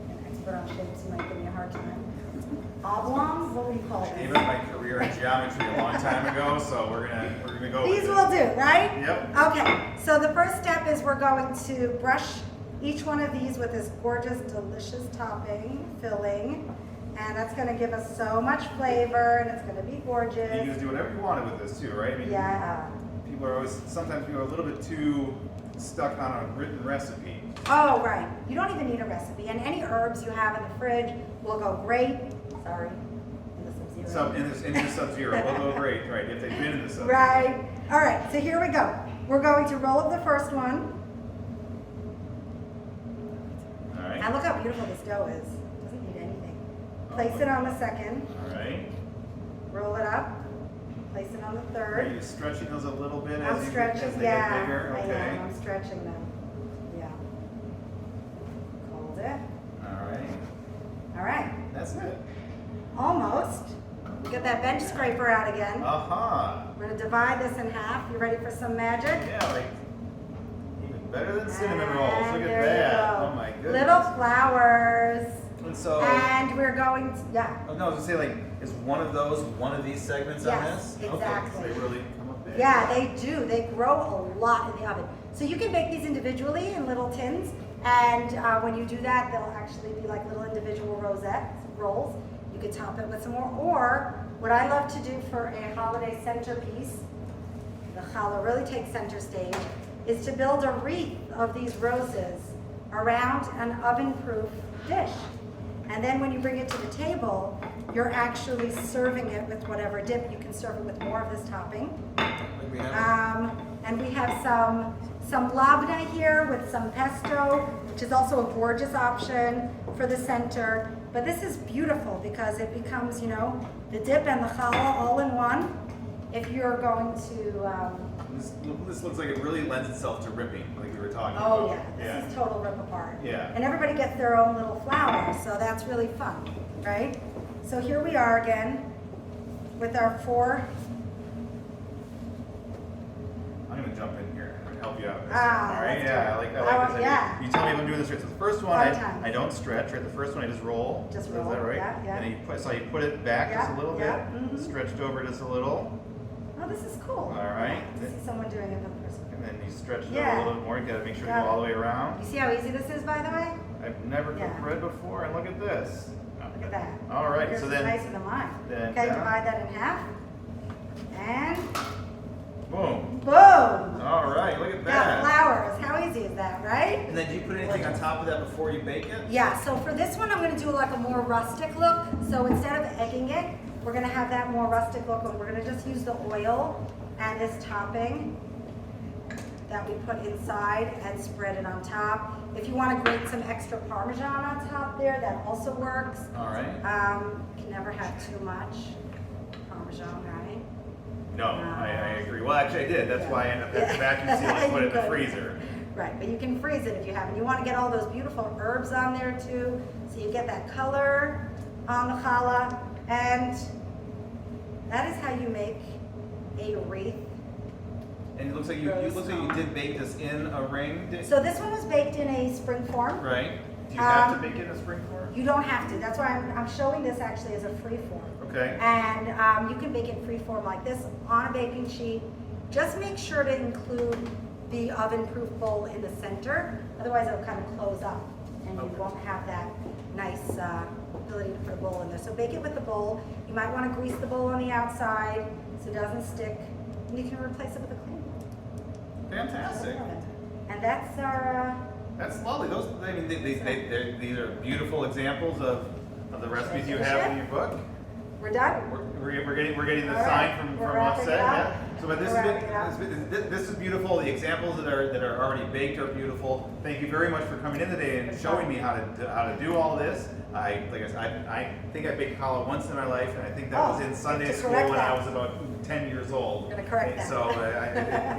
An expert on shapes, you might give me a hard time. Oblongs, what would you call I gave this? up my career in geometry a long time ago, so we're gonna go with These it. will do, right? Yep. Okay, so the first step is we're going to brush each one of these with this gorgeous, delicious topping, filling. And that's gonna give us so much flavor, and it's gonna be gorgeous. You can just do whatever you wanted with this too, right? I mean, Yeah. people are always, sometimes people are a little bit too stuck on a written recipe. Oh, right. You don't even need a recipe, and any herbs you have in the fridge will go great. Sorry, in the Sub-Zero. In the Sub-Zero, will go great, right, if they've been in the Sub-Zero. Right. All right, so here we go. We're going to roll up the first one. All right. And look how beautiful this dough is. Doesn't need anything. Place it on the second. All right. Roll it up. Place it on the Are third. you stretching those a little bit I'm as stretching, they yeah. get bigger? I Okay. am. I'm stretching them. Yeah. Hold it. All right. All right. That's it. Almost. Get that bench scraper out again. Uh-huh. We're gonna divide this in half. You ready for some magic? Yeah, like even better than cinnamon rolls. Look And at there you that. go. Oh my goodness. Little flowers. And so, And we're going to, yeah. oh, no, I was gonna say, like, is one of these segments on Yes, this? exactly. Okay, so they really come up big. Yeah, they do. They grow a lot in the oven. So you can bake these individually in little tins. And when you do that, they'll actually be like little individual rolls. You could top it with some more. Or what I love to do for a holiday centerpiece, the challah really takes center stage, is to build a wreath of these roses around an oven-proof dish. And then when you bring it to the table, you're actually serving it with whatever dip. You can serve it with more of this topping. Like we have And we have some labna here with some pesto, which is also a gorgeous option for the center. But this is beautiful because it becomes, you know, the dip and the challah all in one. If you're going to, this looks like it really lends itself to ripping, like we were talking oh about. yeah, this is total rip apart. Yeah. And everybody gets their own little flower, so that's really fun, right? So here we are again with our 4. I'm gonna jump in here and help you out. With this. Ah, All right, let's do yeah, it. I like Oh, this. yeah. You tell me if I'm doing this right. So the first one, Fun times. I don't stretch, right? The first one I just roll. Just Is roll, that right? yeah, yeah. And then you put it back just a Yeah, little yeah, bit, mhm. stretched over just a little, Oh, this is cool. All right. To see someone doing it for the first time. and then you stretch it Yeah. over a little bit more. You gotta make sure you Got go all it. the way around. You see how easy this is, by the way? I've never Yeah. cooked bread before, and look at this. Look at that. All right, Yours so is then- nicer than mine. then Okay, down. divide that in half. And Boom. boom! All right, look at Got that. flowers. How easy is that, right? And then do you put anything on top of that before you bake it? Yeah, so for this one, I'm gonna do like a more rustic look. So instead of egging it, we're gonna have that more rustic look, and we're gonna just use the oil and this topping that we put inside and spread it on top. If you wanna grate some extra Parmesan on top there, that also works. All right. Can never have too much Parmesan, right? No, I agree. Well, actually, I did. That's why I ended up having to vacuum seal and put it in the Good. freezer. Right, but you can freeze it if you have, and you want to get all those beautiful herbs on there too, so you get that color on the challah, and that is how you make a wreath. And it looks like you did bake this in a ring, So this one was baked in a spring form. right? Do you have to Um, bake it in a spring form? You don't have to. That's why I'm showing this actually as a free form. Okay. And you can bake it free form like this on a baking sheet. Just make sure to include the oven-proof bowl in the center. Otherwise, it'll kind of close up, and you Okay. won't have that nice ability to put a bowl in there. So bake it with the bowl. You might want to grease the bowl on the outside so it doesn't stick. And you can replace it with a clean bowl. Fantastic. And that's our. That's lovely. Those, I mean, these are beautiful examples of the recipes you have in your book. We're done. We're getting the All sign right. from We're wrapping offset. it up. Yeah. So, but this We're has wrapping it up. been this is beautiful. The examples that are already baked are beautiful. Thank you very much for coming in today and showing me how to do all this. I think I baked challah once in my life, and I think that was in Sunday to school correct when I that. was about 10 years old. We're gonna correct that. So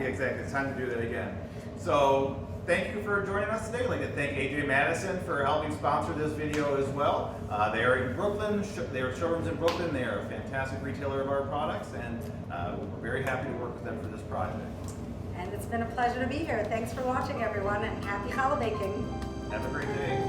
exactly, it's time to do that again. So. Thank you for joining us today. I'd like to thank AJ Madison for helping sponsor this video as well. They are in Brooklyn. They are showrooms in Brooklyn. They are a fantastic retailer of our products, and we're very happy to work with them for this project. And it's been a pleasure to be here. Thanks for watching, everyone, and happy challah baking. Have a great day.